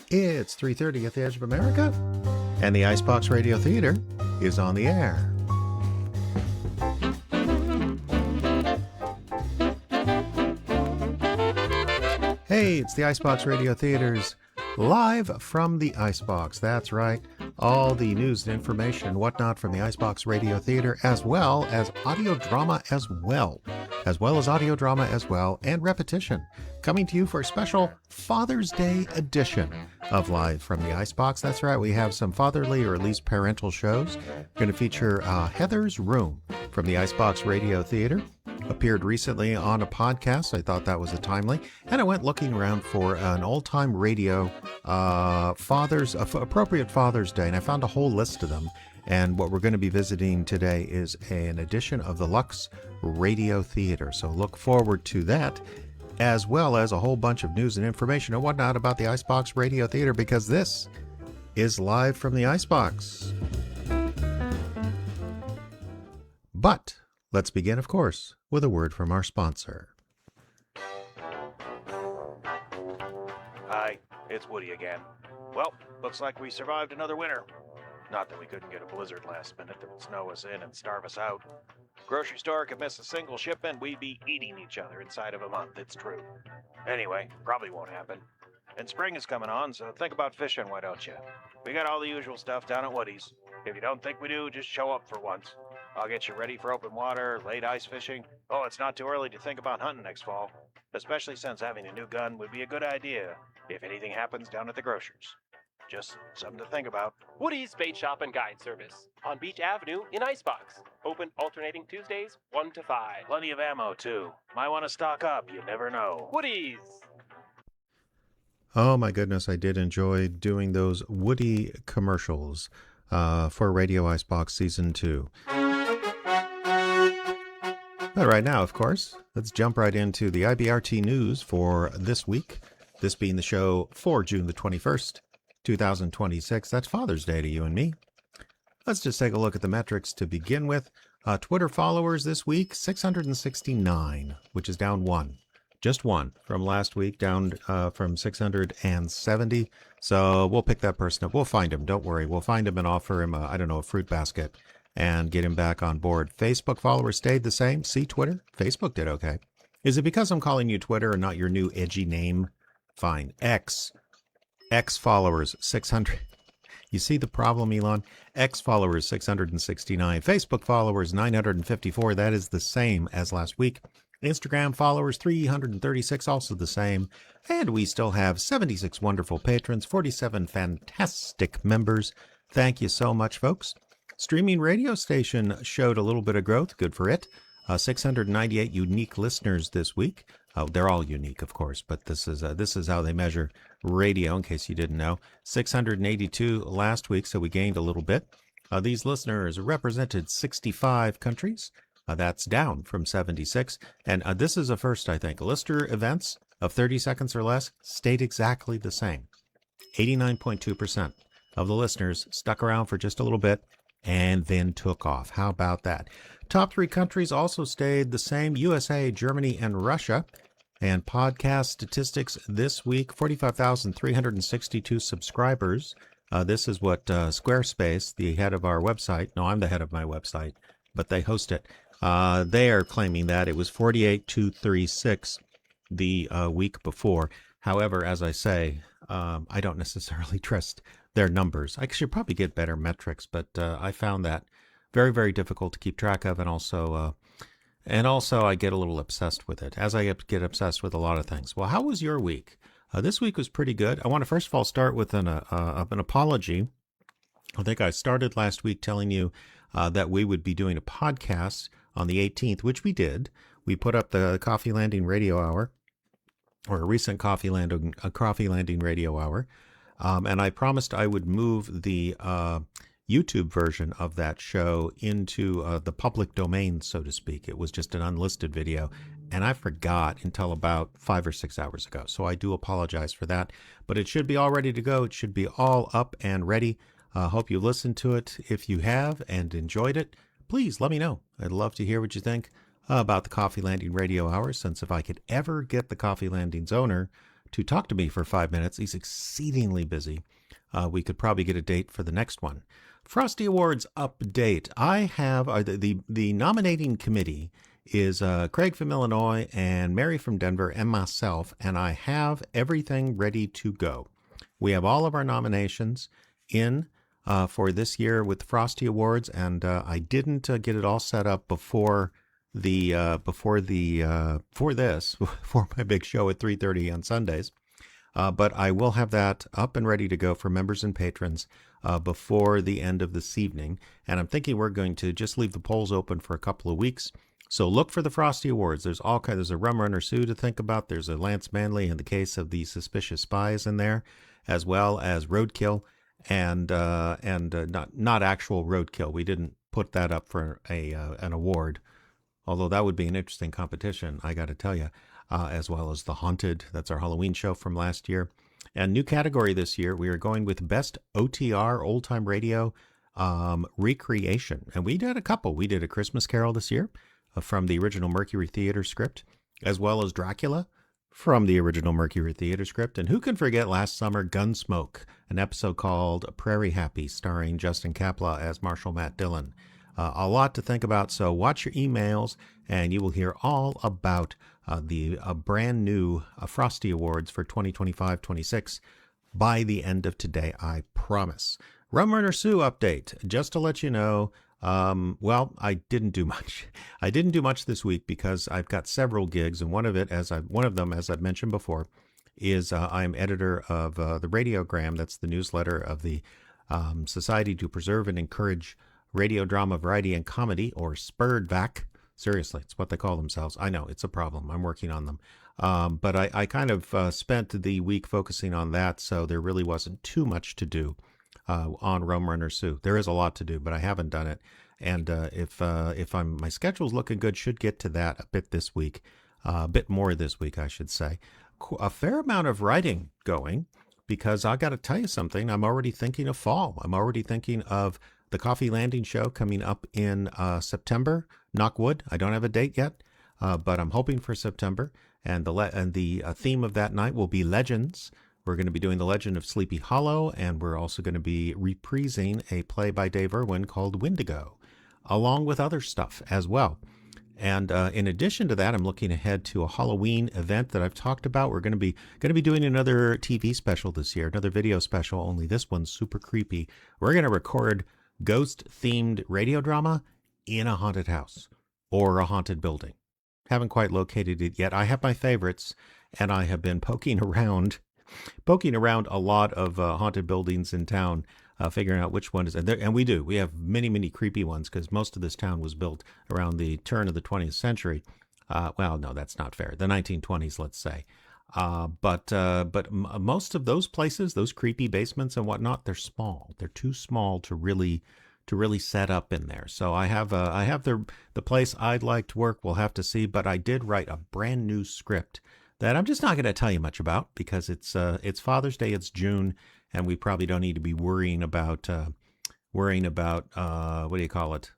It's 3:30 at the Edge of America, and the Icebox Radio Theater is on the air. Hey, it's the Icebox Radio Theater's live from the Icebox. That's right. All the news and information and whatnot from the Icebox Radio Theater, as well as audio drama as well and repetition, coming to you for a special Father's Day edition of Live from the Icebox. That's right, we have some fatherly or at least parental shows. We're going to feature Heather's Room from the Icebox Radio Theater. Appeared recently on a podcast. I thought that was a timely, and I went looking around for an old-time radio appropriate Father's Day, and I found a whole list of them. And what we're going to be visiting today is an edition of the Lux Radio Theater. So look forward to that, as well as a whole bunch of news and information and whatnot about the Icebox Radio Theater, because this is Live from the Icebox. But let's begin, of course, with a word from our sponsor. Hi, it's Woody again. Well, looks like we survived another winter. Not that we couldn't get a blizzard last minute that would snow us in and starve us out. Grocery store could miss a single shipment, we'd be eating each other inside of a month, it's true. Anyway, probably won't happen. And spring is coming on, so think about fishing, why don't you? We got all the usual stuff down at Woody's. If you don't think we do, just show up for once. I'll get you ready for open water, late ice fishing. Oh, it's not too early to think about hunting next fall, especially since having a new gun would be a good idea if anything happens down at the grocer's. Just something to think about. Woody's Bait Shop and Guide Service on Beach Avenue in Icebox. Open alternating Tuesdays 1 to 5. Plenty of ammo, too. Might want to stock up, you never know. Woody's! Oh my goodness, I did enjoy doing those Woody commercials for Radio Icebox Season 2. But right now, of course, let's jump right into the IBRT news for this week. This being the show for June the 21st, 2026. That's Father's Day to you and me. Let's just take a look at the metrics to begin with. Twitter followers this week, 669, which is down one. Just one from last week, down from 670. So we'll pick that person up. We'll find him. Don't worry. We'll find him and offer him, a fruit basket and get him back on board. Facebook followers stayed the same. See Twitter? Facebook did okay. Is it because I'm calling you Twitter and not your new edgy name? Fine. X followers, 600. You see the problem, Elon? X followers, 669. Facebook followers, 954. That is the same as last week. Instagram followers, 336, also the same. And we still have 76 wonderful patrons, 47 fantastic members. Thank you so much, folks. Streaming radio station showed a little bit of growth. Good for it. 698 unique listeners this week. They're all unique, of course, but this is how they measure radio, in case you didn't know. 682 last week, so we gained a little bit. These listeners represented 65 countries. That's down from 76. And this is a first, I think. Listener events of 30 seconds or less stayed exactly the same. 89.2% of the listeners stuck around for just a little bit and then took off. How about that? Top three countries also stayed the same: USA, Germany, and Russia. And podcast statistics this week, 45,362 subscribers. This is what Squarespace, the head of our website, no, I'm the head of my website, but they host it. They are claiming that it was 48,236 the week before. However, as I say, I don't necessarily trust their numbers. I should probably get better metrics, but I found that very, very difficult to keep track of, and also I get a little obsessed with it, as I get obsessed with a lot of things. Well, how was your week? This week was pretty good. I want to first of all start with an apology. I think I started last week telling you that we would be doing a podcast on the 18th, which we did. We put up the Coffee Landing Radio Hour, or a recent Coffee Landing Radio Hour. And I promised I would move the YouTube version of that show into the public domain, so to speak. It was just an unlisted video, and I forgot until about 5 or 6 hours ago. So I do apologize for that, but it should be all ready to go. It should be all up and ready. Hope you listened to it. If you have and enjoyed it, please let me know. I'd love to hear what you think about the Coffee Landing Radio Hour, since if I could ever get the Coffee Landing's owner to talk to me for 5 minutes. He's exceedingly busy. We could probably get a date for the next one. Frosty Awards update. I have the nominating committee is Craig from Illinois and Mary from Denver and myself, and I have everything ready to go. We have all of our nominations in for this year with the Frosty Awards, and I didn't get it all set up for my big show at 3:30 on Sundays. But I will have that up and ready to go for members and patrons before the end of this evening. And I'm thinking we're going to just leave the polls open for a couple of weeks. So look for the Frosty Awards. There's a Rum Runner Sue to think about. There's a Lance Manley in the case of the Suspicious Spies in there, as well as Roadkill and not actual Roadkill. We didn't put that up for an award, although that would be an interesting competition, I got to tell you. As well as The Haunted. That's our Halloween show from last year. And new category this year, we are going with Best OTR, Old Time Radio Recreation. And we did a couple. We did A Christmas Carol this year from the original Mercury Theater script, as well as Dracula from the original Mercury Theater script. And who can forget last summer, Gunsmoke, an episode called Prairie Happy, starring Justin Kapla as Marshal Matt Dillon. A lot to think about, so watch your emails, and you will hear all about the brand new Frosty Awards for 2025-26 by the end of today, I promise. Rum Runner Sue update, just to let you know, I didn't do much. I didn't do much this week because I've got several gigs, and one of them, as I've mentioned before, is I'm editor of the Radiogram. That's the newsletter of the Society to Preserve and Encourage Radio Drama, Variety, and Comedy, or SPURDVAC. Seriously, it's what they call themselves. I know, it's a problem. I'm working on them. But I kind of spent the week focusing on that, so there really wasn't too much to do on Rum Runner Sue. There is a lot to do, but I haven't done it. And if my schedule's looking good, should get to that a bit this week. A bit more this week, I should say. A fair amount of writing going, because I got to tell you something. I'm already thinking of fall. I'm already thinking of the Coffee Landing show coming up in September. Knock wood. I don't have a date yet, but I'm hoping for September. And the theme of that night will be legends. We're going to be doing The Legend of Sleepy Hollow, and we're also going to be reprising a play by Dave Irwin called Wendigo, along with other stuff as well. And in addition to that, I'm looking ahead to a Halloween event that I've talked about. We're going to be doing another TV special this year, another video special, only this one's super creepy. We're going to record ghost-themed radio drama in a haunted house or a haunted building. Haven't quite located it yet. I have my favorites, and I have been poking around a lot of haunted buildings in town, figuring out which one is. And we have many, many creepy ones, because most of this town was built around the turn of the 20th century. Well, no, that's not fair. The 1920s, let's say. But most of those places, those creepy basements and whatnot, they're small. They're too small to really set up in there. So I have the place I'd like to work. We'll have to see. But I did write a brand new script that I'm just not going to tell you much about, because it's Father's Day. It's June, and we probably don't need to be worrying about what do you call it,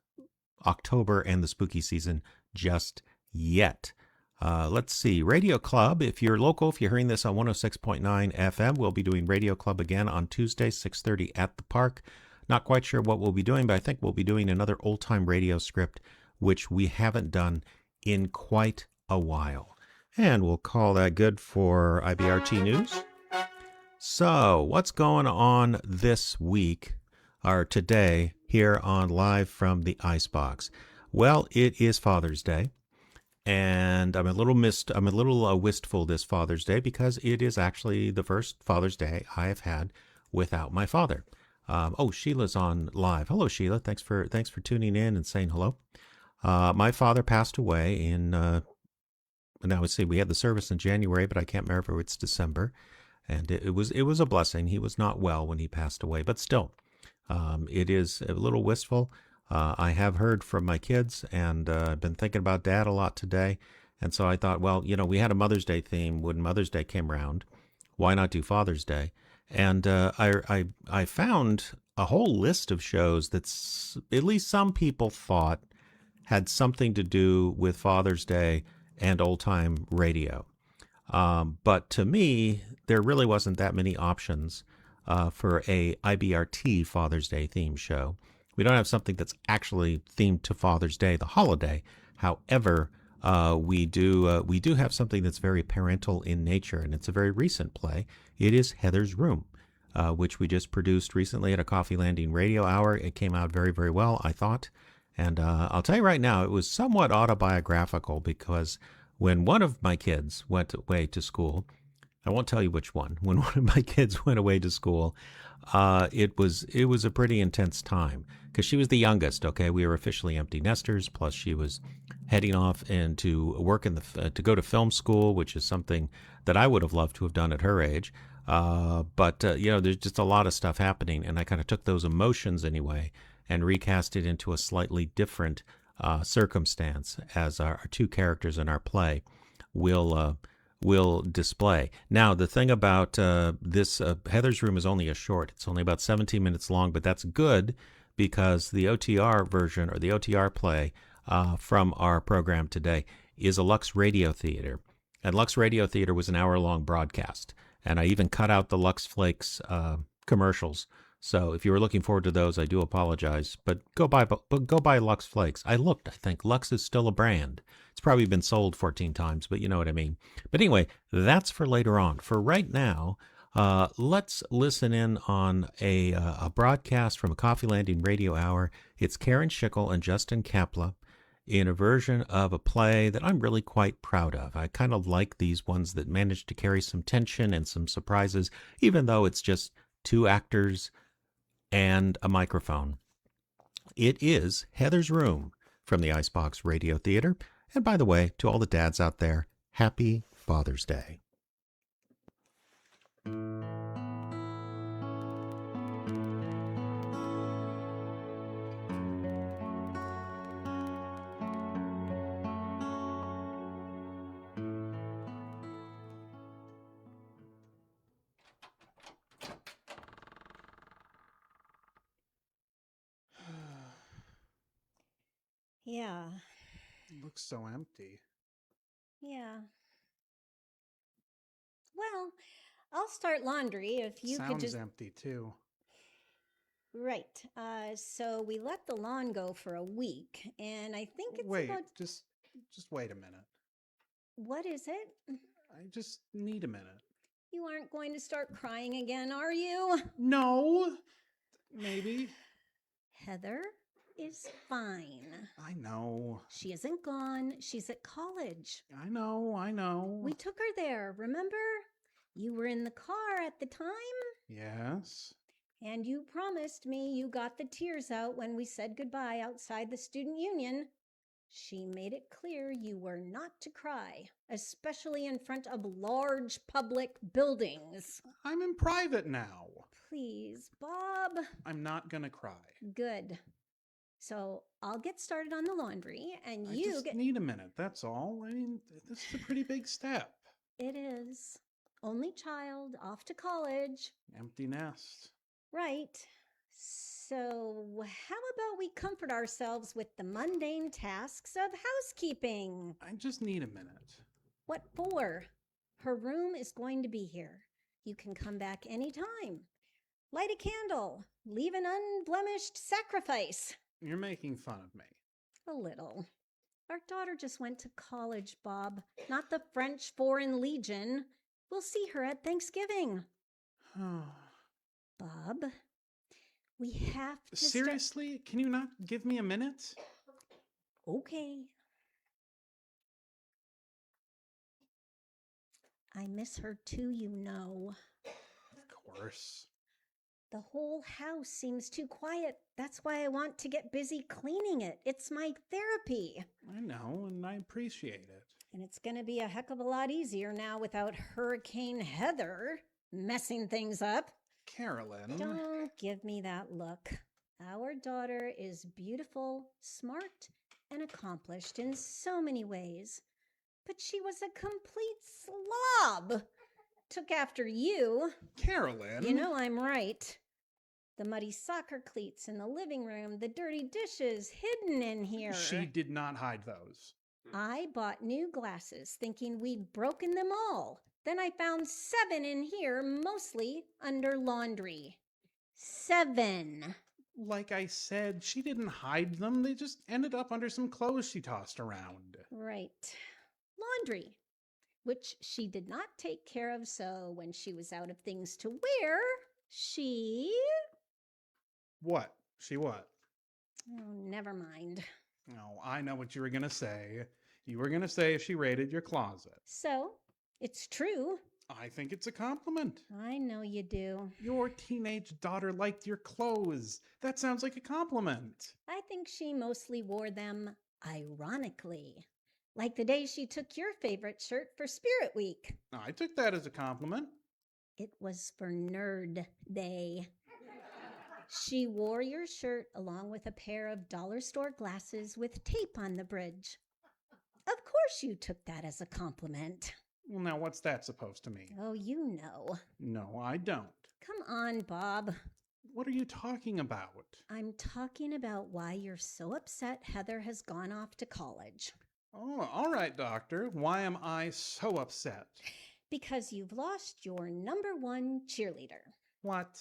October and the spooky season just yet. Let's see. Radio Club, if you're local, if you're hearing this on 106.9 FM, we'll be doing Radio Club again on Tuesday, 6:30 at the park. Not quite sure what we'll be doing, but I think we'll be doing another old-time radio script, which we haven't done in quite a while. And we'll call that good for IBRT News. So, what's going on this week, or today, here on Live from the Icebox? Well, it is Father's Day. And I'm a little wistful this Father's Day, because it is actually the first Father's Day I have had without my father. Sheila's on live. Hello, Sheila. Thanks for tuning in and saying hello. My father passed away in. Now let's see. We had the service in January, but I can't remember if it's December. And it was a blessing. He was not well when he passed away, but still, it is a little wistful. I have heard from my kids, and I've been thinking about Dad a lot today. And so I thought, well, we had a Mother's Day theme when Mother's Day came around. Why not do Father's Day? And I found a whole list of shows that at least some people thought had something to do with Father's Day and old-time radio. But to me, there really wasn't that many options for a IBRT Father's Day theme show. We don't have something that's actually themed to Father's Day, the holiday. However, we do have something that's very parental in nature, and it's a very recent play. It is Heather's Room, which we just produced recently at a Coffee Landing Radio Hour. It came out very, very well, I thought. And I'll tell you right now, it was somewhat autobiographical because when one of my kids went away to school, I won't tell you which one. When one of my kids went away to school, it was a pretty intense time because she was the youngest. Okay, we were officially empty nesters. Plus, she was heading off into work to go to film school, which is something that I would have loved to have done at her age. But there's just a lot of stuff happening, and I kind of took those emotions anyway and recast it into a slightly different circumstance as our two characters in our play will display. Now, the thing about this Heather's Room is only a short. It's only about 17 minutes long, but that's good because the OTR version or the OTR play from our program today is a Lux Radio Theater. And Lux Radio Theater was an hour-long broadcast. And I even cut out the Lux Flakes commercials. So if you were looking forward to those, I do apologize. But go buy Lux Flakes. I think Lux is still a brand. It's probably been sold 14 times, but you know what I mean. But anyway, that's for later on. For right now, let's listen in on a broadcast from a Coffee Landing Radio Hour. It's Karen Schickel and Justin Kapla in a version of a play that I'm really quite proud of. I kind of like these ones that manage to carry some tension and some surprises, even though it's just two actors and a microphone. It is Heather's Room from the Icebox Radio Theater. And by the way, to all the dads out there, happy Father's Day. Yeah. It looks so empty. Yeah. Well, I'll start laundry if you could Sounds just... empty, too. Right. So we let the lawn go for a week, and I think it's Wait, about... just wait a minute. What is it? I just need a minute. You aren't going to start crying again, are you? No! Maybe. Heather is fine. I know. She isn't gone. She's at college. I know. We took her there, remember? You were in the car at the time? Yes. And you promised me you got the tears out when we said goodbye outside the student union. She made it clear you were not to cry, especially in front of large public buildings. I'm in private now. Please, Bob. I'm not gonna cry. Good. So I'll get started on the laundry, and I you just get... need a minute, that's all. I mean, this is a pretty big step. It is. Only child, off to college. Empty nest. Right. So how about we comfort ourselves with the mundane tasks of housekeeping? I just need a minute. What for? Her room is going to be here. You can come back anytime. Light a candle. Leave an unblemished sacrifice. You're making fun of me. A little. Our daughter just went to college, Bob, not the French Foreign Legion. We'll see her at Thanksgiving. Bob, we have to... Seriously? Can you not give me a minute? Okay. I miss her too, you know. Of course. The whole house seems too quiet. That's why I want to get busy cleaning it. It's my therapy. I know, and I appreciate it. And it's going to be a heck of a lot easier now without Hurricane Heather messing things up. Carolyn. Don't give me that look. Our daughter is beautiful, smart, and accomplished in so many ways. But she was a complete slob. Took after you. Carolyn. You know I'm right. The muddy soccer cleats in the living room, the dirty dishes hidden in here. She did not hide those. I bought new glasses thinking we'd broken them all. Then I found 7 in here, mostly under laundry. 7. Like I said, she didn't hide them. They just ended up under some clothes she tossed around. Right. Laundry, which she did not take care of, so when she was out of things to wear, she... What? She what? Oh, never mind. Oh, I know what you were going to say. You were going to say she raided your closet. So, it's true. I think it's a compliment. I know you do. Your teenage daughter liked your clothes. That sounds like a compliment. I think she mostly wore them ironically. Like the day she took your favorite shirt for Spirit Week. I took that as a compliment. It was for Nerd Day. She wore your shirt along with a pair of dollar store glasses with tape on the bridge. Of course you took that as a compliment. Well, now what's that supposed to mean? Oh, you know. No, I don't. Come on, Bob. What are you talking about? I'm talking about why you're so upset Heather has gone off to college. Oh, all right, Doctor. Why am I so upset? Because you've lost your number 1 cheerleader. What?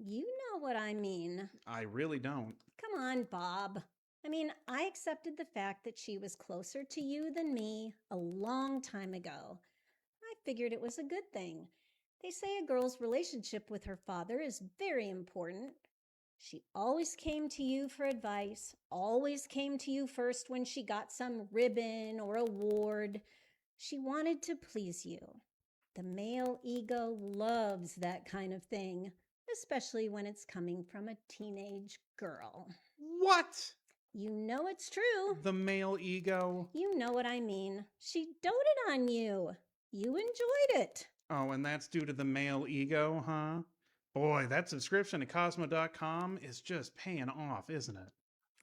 You know what I mean. I really don't. Come on, Bob. I accepted the fact that she was closer to you than me a long time ago. I figured it was a good thing. They say a girl's relationship with her father is very important. She always came to you for advice, always came to you first when she got some ribbon or award. She wanted to please you. The male ego loves that kind of thing, especially when it's coming from a teenage girl. What? You know it's true. The male ego? You know what I mean. She doted on you. You enjoyed it. Oh, and that's due to the male ego, huh? Boy, that subscription to Cosmo.com is just paying off, isn't it?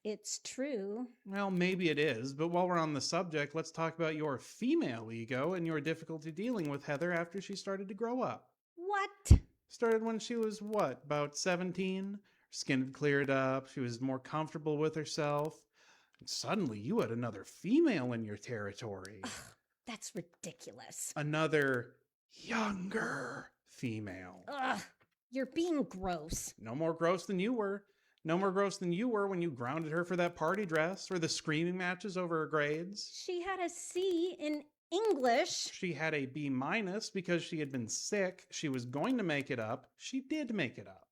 It's true. Well, maybe it is, but while we're on the subject, let's talk about your female ego and your difficulty dealing with Heather after she started to grow up. What? Started when she was, what, about 17? Her skin had cleared up, she was more comfortable with herself. And suddenly you had another female in your territory. Ugh, that's ridiculous. Another younger female. Ugh, you're being gross. No more gross than you were. No more gross than you were when you grounded her for that party dress or the screaming matches over her grades. She had a C in English. She had a B- because she had been sick. She was going to make it up. She did make it up.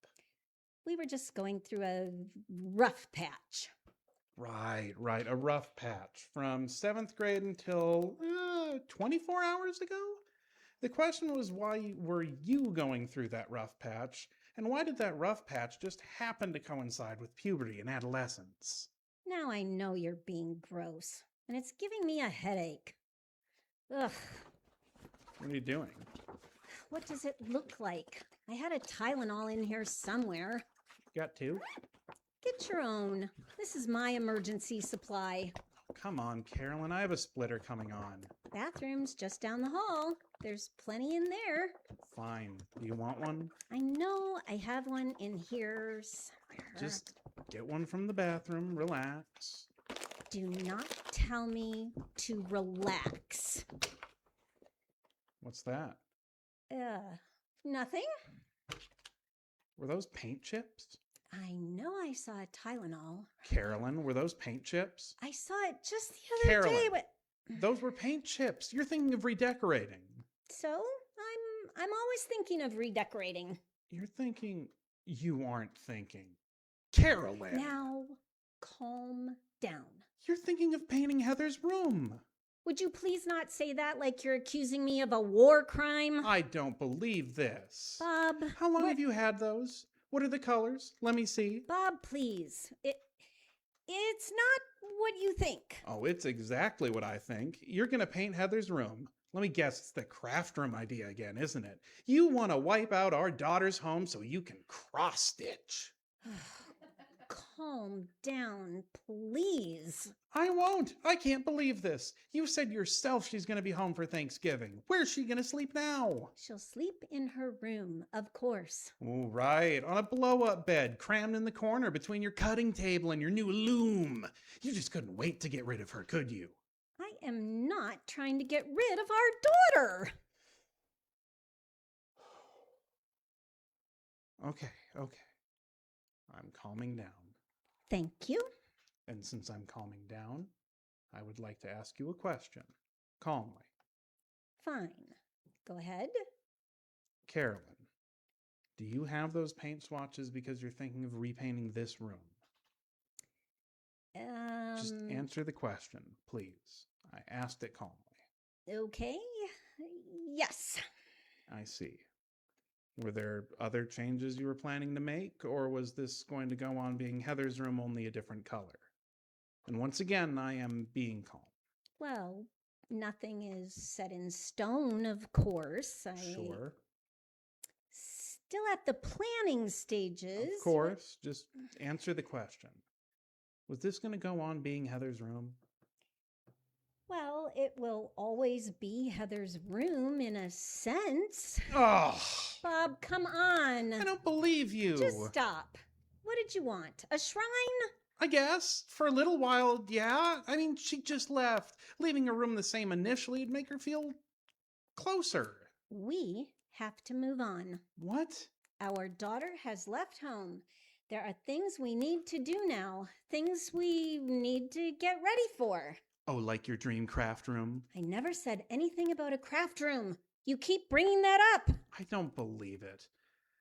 We were just going through a rough patch. Right. A rough patch from 7th grade until 24 hours ago. The question was, why were you going through that rough patch? And why did that rough patch just happen to coincide with puberty and adolescence? Now I know you're being gross, and it's giving me a headache. Ugh, What are you doing? what does it look like? I had a Tylenol in here somewhere. Got two? Get your own. This is my emergency supply. Come on, Carolyn. I have a splitter coming on. Bathroom's just down the hall. There's plenty in there. Fine. Do you want one? I know I have one in here somewhere. Just get one from the bathroom. Relax. Do not tell me to relax. What's that? Nothing. Were those paint chips? I know I saw a Tylenol. Carolyn, were those paint chips? I saw it just the other day. Carolyn. But... Those were paint chips. You're thinking of redecorating. So, I'm always thinking of redecorating. You're thinking you aren't thinking. Carolyn! Now, calm down. You're thinking of painting Heather's room. Would you please not say that like you're accusing me of a war crime? I don't believe this. Bob. How long what- have you had those? What are the colors? Let me see. Bob, please. It's not what you think. Oh, it's exactly what I think. You're going to paint Heather's room. Let me guess, it's the craft room idea again, isn't it? You want to wipe out our daughter's home so you can cross-stitch. Calm down, please. I won't. I can't believe this. You said yourself she's going to be home for Thanksgiving. Where's she going to sleep now? She'll sleep in her room, of course. Oh, right. On a blow-up bed, crammed in the corner between your cutting table and your new loom. You just couldn't wait to get rid of her, could you? I am not trying to get rid of our daughter. Okay. I'm calming down. Thank you. And since I'm calming down, I would like to ask you a question. Calmly. Fine. Go ahead. Carolyn, do you have those paint swatches because you're thinking of repainting this room? Just answer the question, please. I asked it calmly. Okay. Yes. I see. Were there other changes you were planning to make, or was this going to go on being Heather's room, only a different color? And once again, I am being calm. Well, nothing is set in stone, of course. Sure. Still at the planning stages. Of course. Just answer the question. Was this going to go on being Heather's room? Well, it will always be Heather's room in a sense. Oh, Bob, come on. I don't believe you. Just stop. What did you want? A shrine? I guess. For a little while, yeah. I mean, she just left. Leaving her room the same initially would make her feel closer. We have to move on. What? Our daughter has left home. There are things we need to do now. Things we need to get ready for. Oh, like your dream craft room? I never said anything about a craft room. You keep bringing that up. I don't believe it.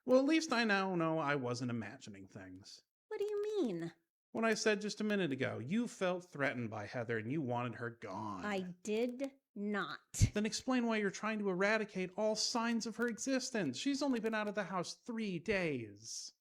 Well, at least I now know I wasn't imagining things. What do you mean? When I said just a minute ago, you felt threatened by Heather and you wanted her gone. I did not. Then explain why you're trying to eradicate all signs of her existence. She's only been out of the house 3 days.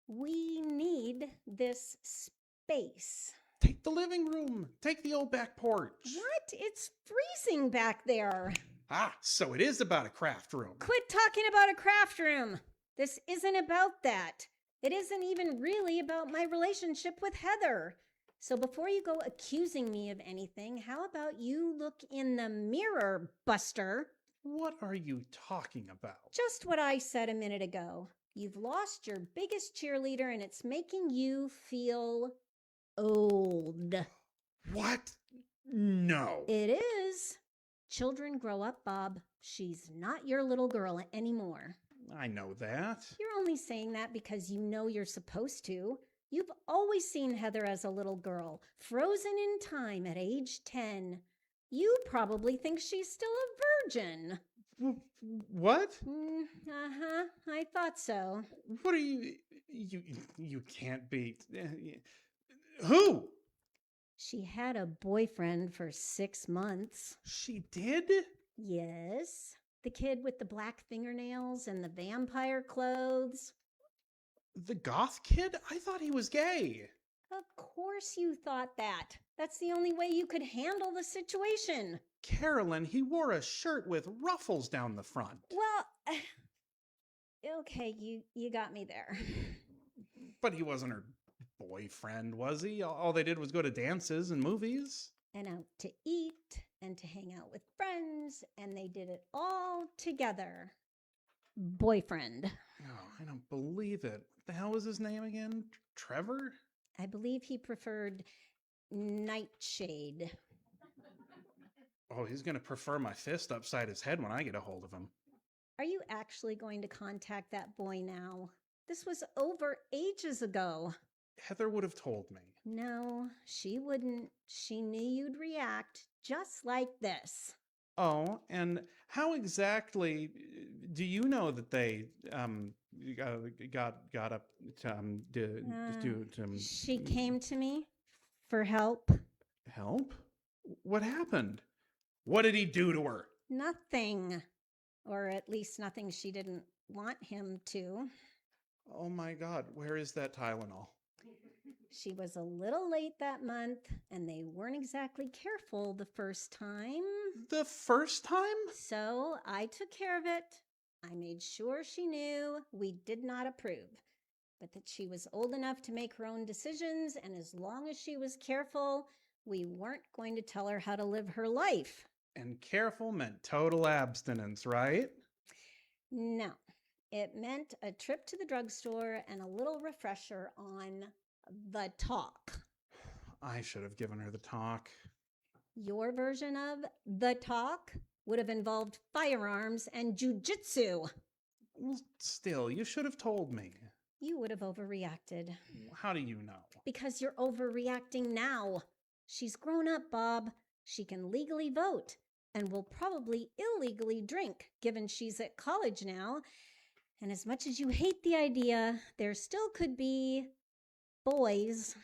We need this space. Take the living room. Take the old back porch. What? It's freezing back there. Ah, so it is about a craft room. Quit talking about a craft room. This isn't about that. It isn't even really about my relationship with Heather. So before you go accusing me of anything, how about you look in the mirror, Buster? What are you talking about? Just what I said a minute ago. You've lost your biggest cheerleader and it's making you feel old. What? No. It is. Children grow up, Bob. She's not your little girl anymore. I know that. You're only saying that because you know you're supposed to. You've always seen Heather as a little girl, frozen in time at age 10. You probably think she's still a virgin. What? Uh-huh. I thought so. What are you... You can't be... Who? She had a boyfriend for 6 months. She did? Yes. The kid with the black fingernails and the vampire clothes. The goth kid? I thought he was gay. Of course you thought that. That's the only way you could handle the situation. Carolyn, he wore a shirt with ruffles down the front. Well, okay, you got me there. But he wasn't her boyfriend, was he? All they did was go to dances and movies. And out to eat and to hang out with friends, and they did it all together. Boyfriend. Oh, I don't believe it. What the hell was his name again? Trevor? I believe he preferred Nightshade. Oh, he's going to prefer my fist upside his head when I get a hold of him. Are you actually going to contact that boy now? This was over ages ago. Heather would have told me. No, she wouldn't. She knew you'd react just like this. Oh, and how exactly do you know that they got up to She came to me for help. help? What happened? What did he do to her? Nothing. Or at least nothing she didn't want him to. Oh my God, where is that Tylenol? She was a little late that month, and they weren't exactly careful the first time. The first time? So I took care of it. I made sure she knew we did not approve, but that she was old enough to make her own decisions, and as long as she was careful, we weren't going to tell her how to live her life. And careful meant total abstinence, right? No, it meant a trip to the drugstore and a little refresher on the talk. I should have given her the talk. Your version of the talk would have involved firearms and jujitsu. Well, still, you should have told me. You would have overreacted. How do you know? Because you're overreacting now. She's grown up, Bob. She can legally vote and will probably illegally drink, given she's at college now. And as much as you hate the idea, there still could be boys.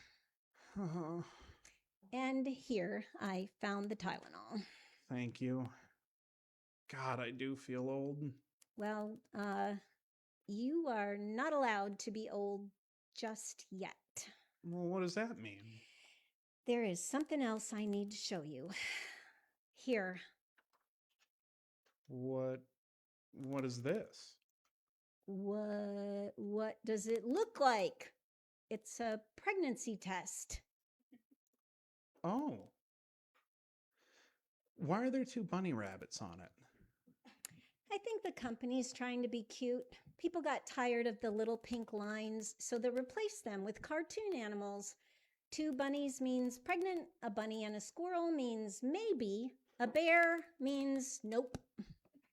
And here, I found the Tylenol. Thank you. God, I do feel old. Well, you are not allowed to be old just yet. Well, what does that mean? There is something else I need to show you. Here. What is this? What does it look like? It's a pregnancy test. Oh. Why are there 2 bunny rabbits on it? I think the company's trying to be cute. People got tired of the little pink lines, so they replaced them with cartoon animals. 2 bunnies means pregnant, a bunny and a squirrel means maybe, a bear means nope.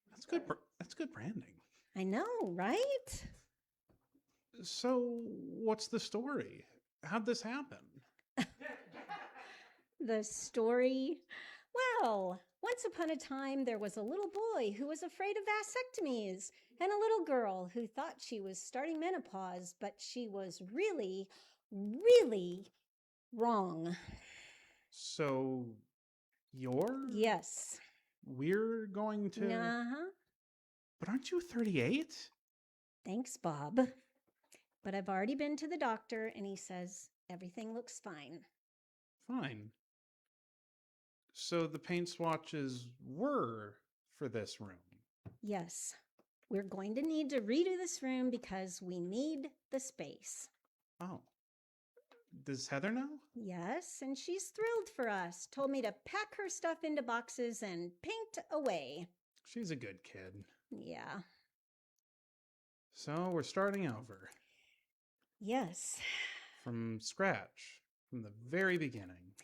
That's good branding. I know, right? So, what's the story? How'd this happen? The story? Well, once upon a time, there was a little boy who was afraid of vasectomies, and a little girl who thought she was starting menopause, but she was really, really wrong. So, Yes. We're going to... Uh-huh. But aren't you 38? Thanks, Bob. But I've already been to the doctor, and he says everything looks fine. Fine. So the paint swatches were for this room. Yes. We're going to need to redo this room because we need the space. Oh. Does Heather know? Yes, and she's thrilled for us. Told me to pack her stuff into boxes and paint away. She's a good kid. Yeah. So we're starting over. Yes. From scratch. From the very beginning.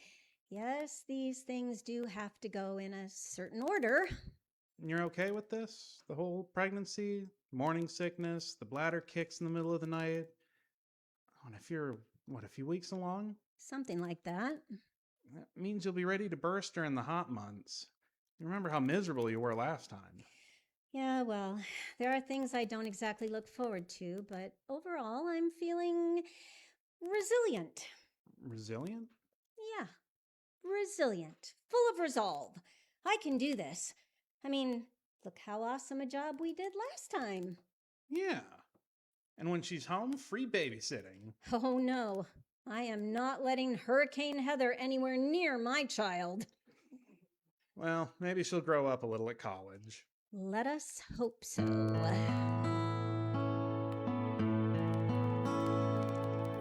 Yes, these things do have to go in a certain order. You're okay with this? The whole pregnancy, morning sickness, the bladder kicks in the middle of the night? Oh, and if you're, a few weeks along? Something like that. That means you'll be ready to burst during the hot months. You remember how miserable you were last time. Yeah, well, there are things I don't exactly look forward to, but overall I'm feeling resilient. Resilient? Yeah, resilient, full of resolve. I can do this. I mean, look how awesome a job we did last time. Yeah. And when she's home, free babysitting. Oh no, I am not letting Hurricane Heather anywhere near my child. Well, maybe she'll grow up a little at college. Let us hope so.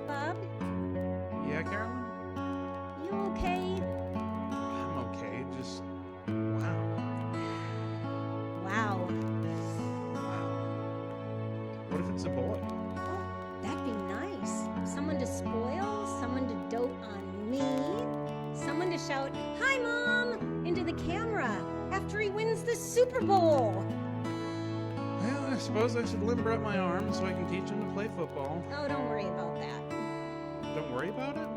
Bob, Yeah, Carolyn? you okay? I'm okay, just... Wow. Wow. What if it's a boy? Oh, that'd be nice. Someone to spoil, someone to dote on me, someone to shout, "Hi, Mom!" into the camera after he wins the Super Bowl. Well, I suppose I should limber up my arm so I can teach him to play football. Oh, don't worry about that. Don't worry about it?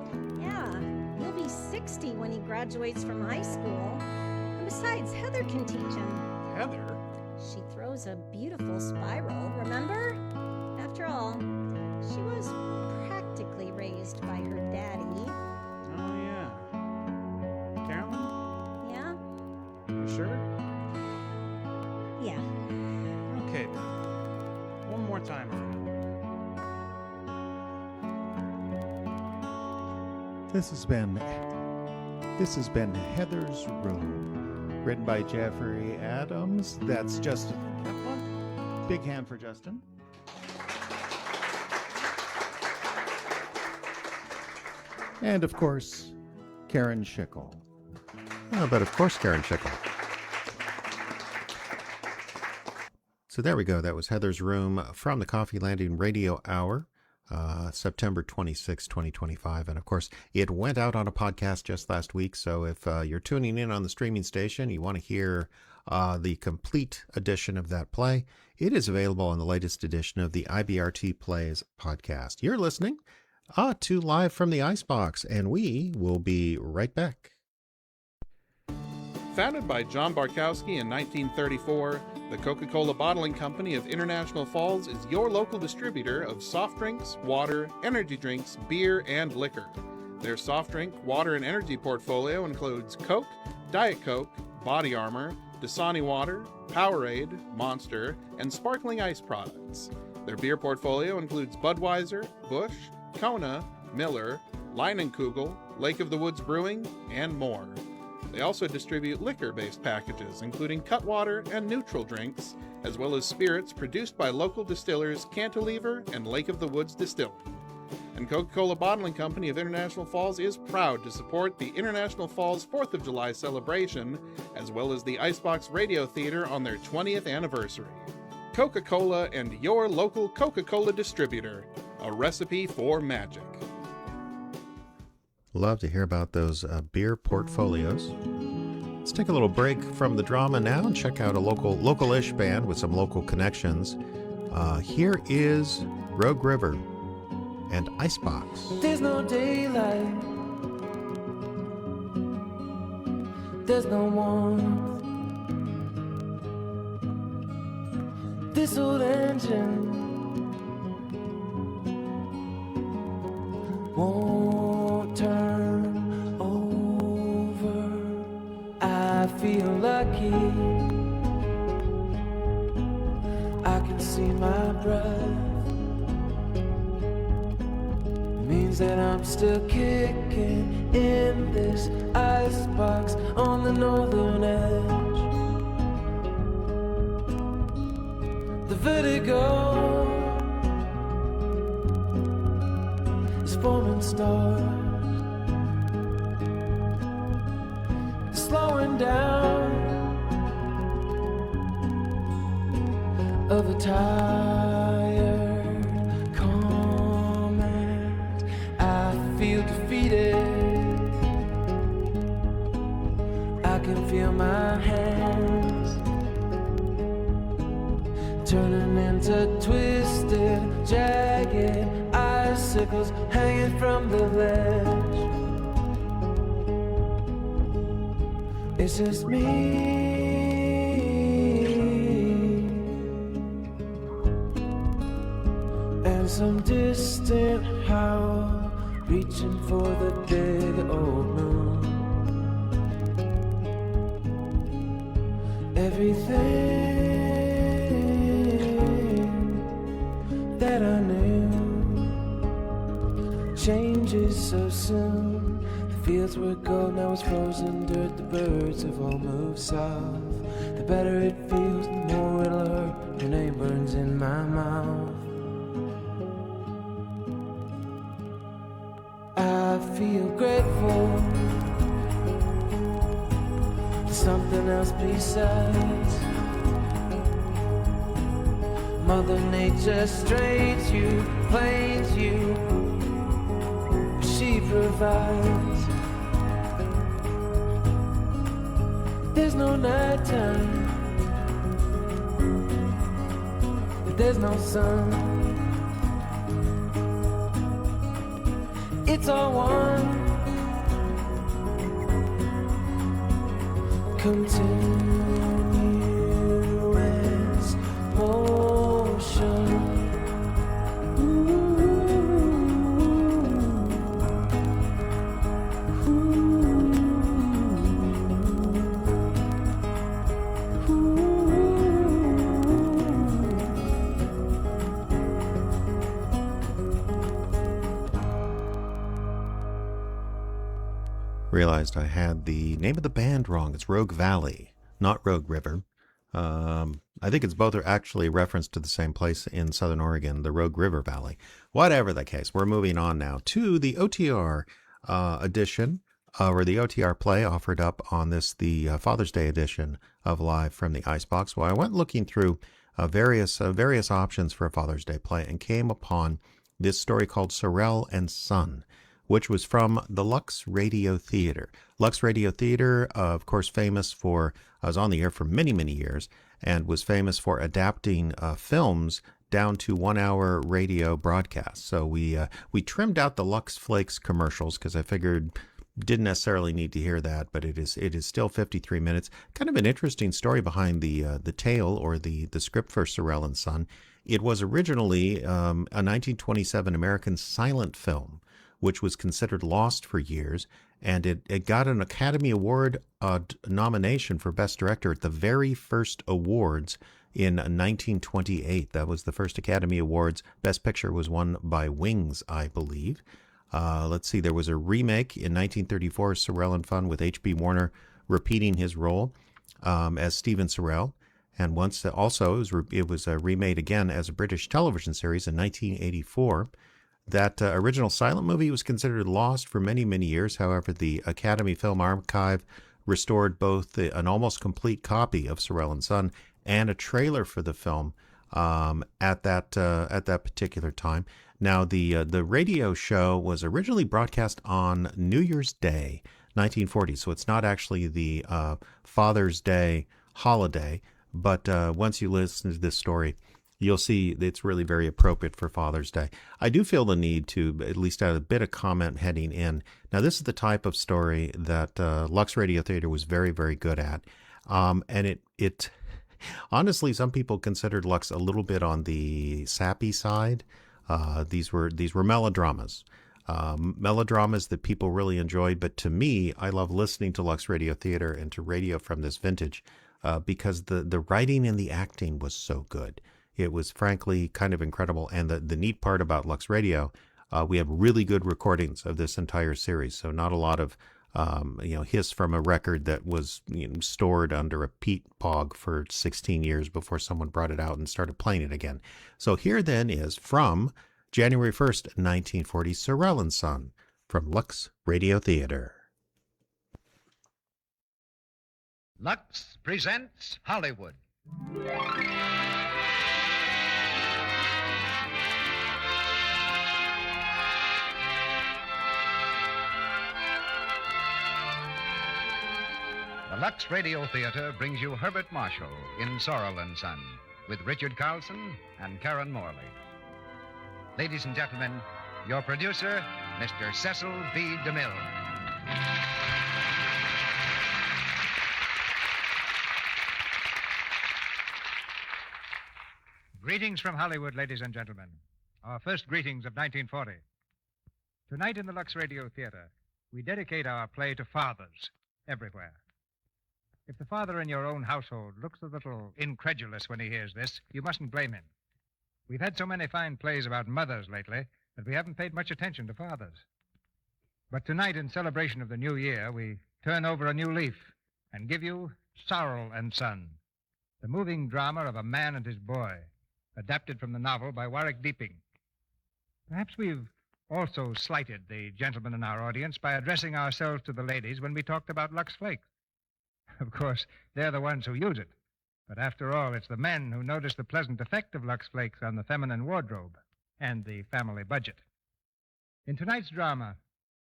Yeah, he'll be 60 when he graduates from high school. And besides, Heather can teach him. Heather? She throws a beautiful spiral, remember? After all, she was practically raised by her daddy. Oh, yeah. Carolyn? Yeah? You sure? Yeah. Okay, then. One more time around. This has been Heather's Room, written by Jeffrey Adams. That's Justin Kaplan. Big hand for Justin. And of course, Karen Schickel. Oh, but of course, Karen Schickel. So there we go. That was Heather's Room from the Coffee Landing Radio Hour. September 26, 2025. And of course, it went out on a podcast just last week. So if you're tuning in on the streaming station, you want to hear the complete edition of that play, it is available on the latest edition of the IBRT Plays podcast. You're listening to Live from the Icebox, and we will be right back. Founded by John Barkowski in 1934, the Coca-Cola Bottling Company of International Falls is your local distributor of soft drinks, water, energy drinks, beer, and liquor. Their soft drink, water, and energy portfolio includes Coke, Diet Coke, Body Armor, Dasani Water, Powerade, Monster, and sparkling ice products. Their beer portfolio includes Budweiser, Busch, Kona, Miller, Leinenkugel, Lake of the Woods Brewing, and more. They also distribute liquor-based packages, including Cutwater and neutral drinks, as well as spirits produced by local distillers Cantilever and Lake of the Woods Distilling. And Coca-Cola Bottling Company of International Falls is proud to support the International Falls 4th of July celebration, as well as the Icebox Radio Theater on their 20th anniversary. Coca-Cola and your local Coca-Cola distributor, a recipe for magic. Love to hear about those beer portfolios. Let's take a little break from the drama now and check out a local-ish band with some local connections. Here is Rogue River and Icebox. There's no daylight, there's no warmth. This old engine won't turn over. I feel lucky, I can see my breath. Means that I'm still kicking in this icebox on the northern edge. The vertigo is forming stars, slowing down of a tired comment. I feel defeated, I can feel my hands turning into twisted, jagged icicles hanging from the ledge. It's just me and some distant howl reaching for the big old moon. Everything that I knew changes so soon. The fields were gold, now it's frozen dirt. The birds have all moved south. The better it feels, the more it'll hurt. Your name burns in my mouth. I feel grateful for something else besides Mother Nature strains you, plays you, she provides. There's no nighttime, but there's no sun. It's all one continuous motion. Realized I had the name of the band wrong. It's Rogue Valley, not Rogue River. I think it's both are actually referenced to the same place in Southern Oregon, the Rogue River Valley. Whatever the case, we're moving on now to the OTR edition, or the OTR play offered up on this, the Father's Day edition of Live from the Icebox. Well, I went looking through various options for a Father's Day play and came upon this story called Sorrel and Son, which was from the Lux Radio Theater. Lux Radio Theater, of course, famous for, was on the air for many, many years, and was famous for adapting films down to 1 hour radio broadcasts. So we trimmed out the Lux Flakes commercials because I figured didn't necessarily need to hear that, but it is still 53 minutes. Kind of an interesting story behind the tale or the script for Sorrel and Son. It was originally a 1927 American silent film, which was considered lost for years, and it got an Academy Award nomination for Best Director at the very first awards in 1928. That was the first Academy Awards. Best Picture was won by Wings, I believe. Let's see, there was a remake in 1934, Sorrel and Fun, with H.B. Warner repeating his role as Stephen Sorrel. And once also it was remade again as a British television series in 1984. That original silent movie was considered lost for many, many years. However, the Academy Film Archive restored both an almost complete copy of Sorrel and Son and a trailer for the film at that particular time. Now, the radio show was originally broadcast on New Year's Day, 1940, so it's not actually the Father's Day holiday, but once you listen to this story, you'll see it's really very appropriate for Father's Day. I do feel the need to at least add a bit of comment heading in. Now, this is the type of story that Lux Radio Theater was very, very good at, and it honestly, some people considered Lux a little bit on the sappy side. These were melodramas, melodramas that people really enjoyed. But to me, I love listening to Lux Radio Theater and to radio from this vintage because the writing and the acting was so good. It was frankly kind of incredible. And the neat part about Lux Radio, we have really good recordings of this entire series. So not a lot of hiss from a record that was stored under a peat bog for 16 years before someone brought it out and started playing it again. So here then is from January 1st, 1940, Sorrel and Son from Lux Radio Theater. Lux presents Hollywood. The Lux Radio Theater brings you Herbert Marshall in Sorrel and Son with Richard Carlson and Karen Morley. Ladies and gentlemen, your producer, Mr. Cecil B. DeMille. Greetings from Hollywood, ladies and gentlemen. Our first greetings of 1940. Tonight in the Lux Radio Theater, we dedicate our play to fathers everywhere. If the father in your own household looks a little incredulous when he hears this, you mustn't blame him. We've had so many fine plays about mothers lately that we haven't paid much attention to fathers. But tonight, in celebration of the new year, we turn over a new leaf and give you Sorrel and Son, the moving drama of a man and his boy, adapted from the novel by Warwick Deeping. Perhaps we've also slighted the gentlemen in our audience by addressing ourselves to the ladies when we talked about Lux Flakes. Of course, they're the ones who use it. But after all, it's the men who notice the pleasant effect of Lux Flakes on the feminine wardrobe and the family budget. In tonight's drama,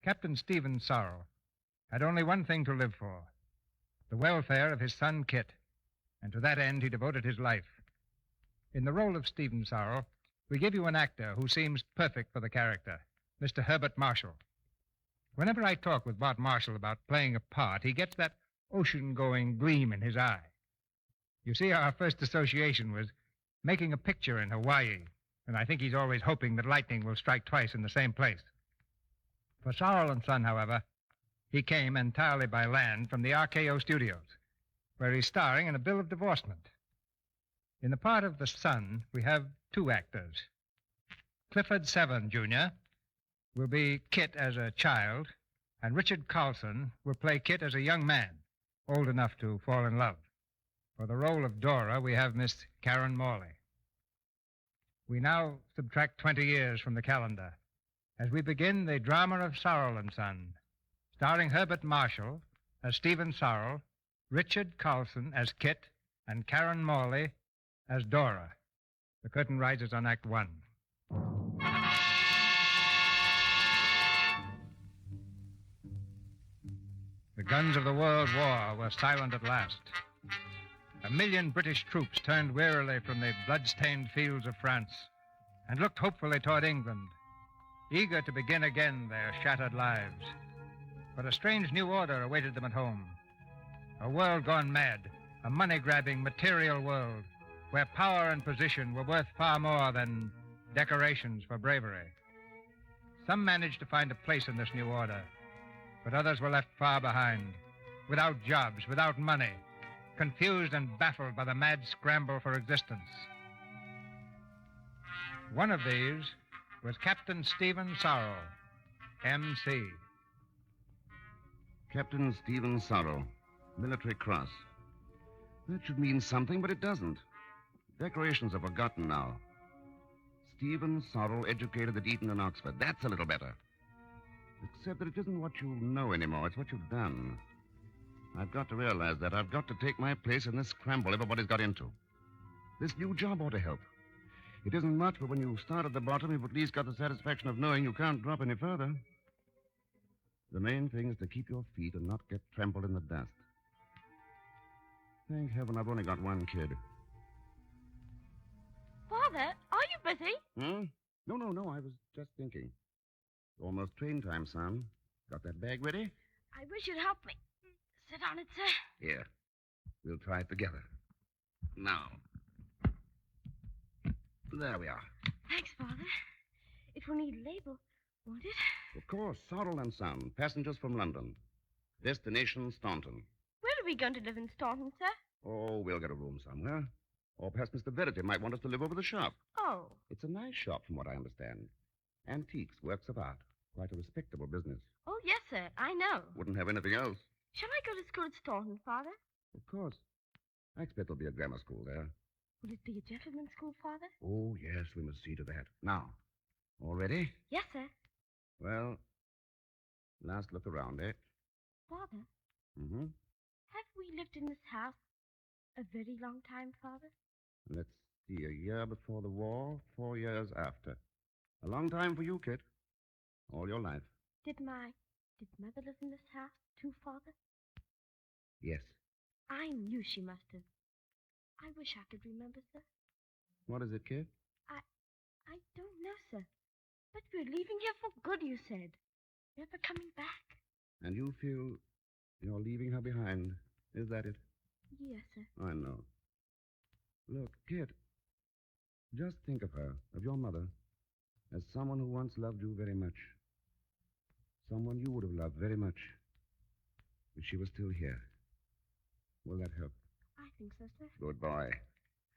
Captain Stephen Sorrel had only one thing to live for, the welfare of his son Kit, and to that end he devoted his life. In the role of Stephen Sorrel, we give you an actor who seems perfect for the character, Mr. Herbert Marshall. Whenever I talk with Bart Marshall about playing a part, he gets that ocean-going gleam in his eye. You see, our first association was making a picture in Hawaii, and I think he's always hoping that lightning will strike twice in the same place. For Sorrel and Son, however, he came entirely by land from the RKO studios, where he's starring in a bill of divorcement. In the part of the son, we have two actors. Clifford Severn, Jr. will be Kit as a child, and Richard Carlson will play Kit as a young man, old enough to fall in love. For the role of Dora, we have Miss Karen Morley. We now subtract 20 years from the calendar as we begin the drama of Sorrel and Son, starring Herbert Marshall as Stephen Sorrel, Richard Carlson as Kit, and Karen Morley as Dora. The curtain rises on Act One. The guns of the World War were silent at last. 1 million British troops turned wearily from the blood-stained fields of France and looked hopefully toward England, eager to begin again their shattered lives. But a strange new order awaited them at home. A world gone mad, a money-grabbing, material world where power and position were worth far more than decorations for bravery. Some managed to find a place in this new order, but others were left far behind, without jobs, without money, confused and baffled by the mad scramble for existence. One of these was Captain Stephen Sorrow, M.C. Captain Stephen Sorrow, Military Cross. That should mean something, but it doesn't. Decorations are forgotten now. Stephen Sorrow, educated at Eton and Oxford. That's a little better. Except that it isn't what you know anymore, it's what you've done. I've got to realize that. I've got to take my place in this scramble everybody's got into. This new job ought to help. It isn't much, but when you start at the bottom, you've at least got the satisfaction of knowing you can't drop any further. The main thing is to keep your feet and not get trampled in the dust. Thank heaven I've only got one kid. Father, are you busy? No, I was just thinking. It's almost train time, son. Got that bag ready? I wish you'd help me. Sit on it, sir. Here. We'll try it together. Now. There we are. Thanks, Father. It will need a label, won't it? Of course, Sorrel and Son. Passengers from London. Destination Staunton. Where are we going to live in Staunton, sir? Oh, we'll get a room somewhere. Or perhaps Mr. Verity might want us to live over the shop. Oh. It's a nice shop, from what I understand. Antiques, works of art. Quite a respectable business. Oh, yes, sir. I know. Wouldn't have anything else. Shall I go to school at Staunton, Father? Of course. I expect there'll be a grammar school there. Will it be a gentleman's school, Father? Oh, yes, we must see to that. Now, all ready? Yes, sir. Well, last look around, eh? Father, Mm-hmm. have we lived in this house a very long time, Father? Let's see, a year before the war, 4 years after. A long time for you, kid. All your life. Did Mother live in this house, too, Father? Yes. I knew she must have. I wish I could remember, sir. What is it, kid? I don't know, sir. But we're leaving here for good, you said. Never coming back. And you feel you're leaving her behind. Is that it? Yes, sir. I know. Look, kid, just think of her, of your mother, as someone who once loved you very much. Someone you would have loved very much if she was still here. Will that help? I think so, sir. Good boy.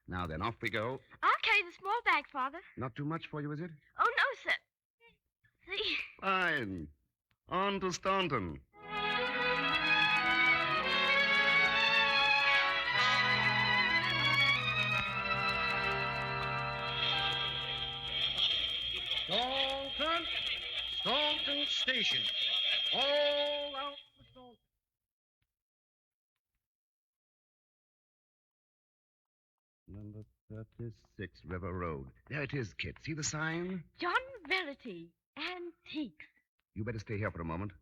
Now then, off we go. I'll carry the small bag, Father. Not too much for you, is it? Oh, no, sir. See? Fine. On to Staunton. Staunton Station. All out for Staunton. Number 36, River Road. There it is, kid. See the sign? John Verity, Antiques. You better stay here for a moment.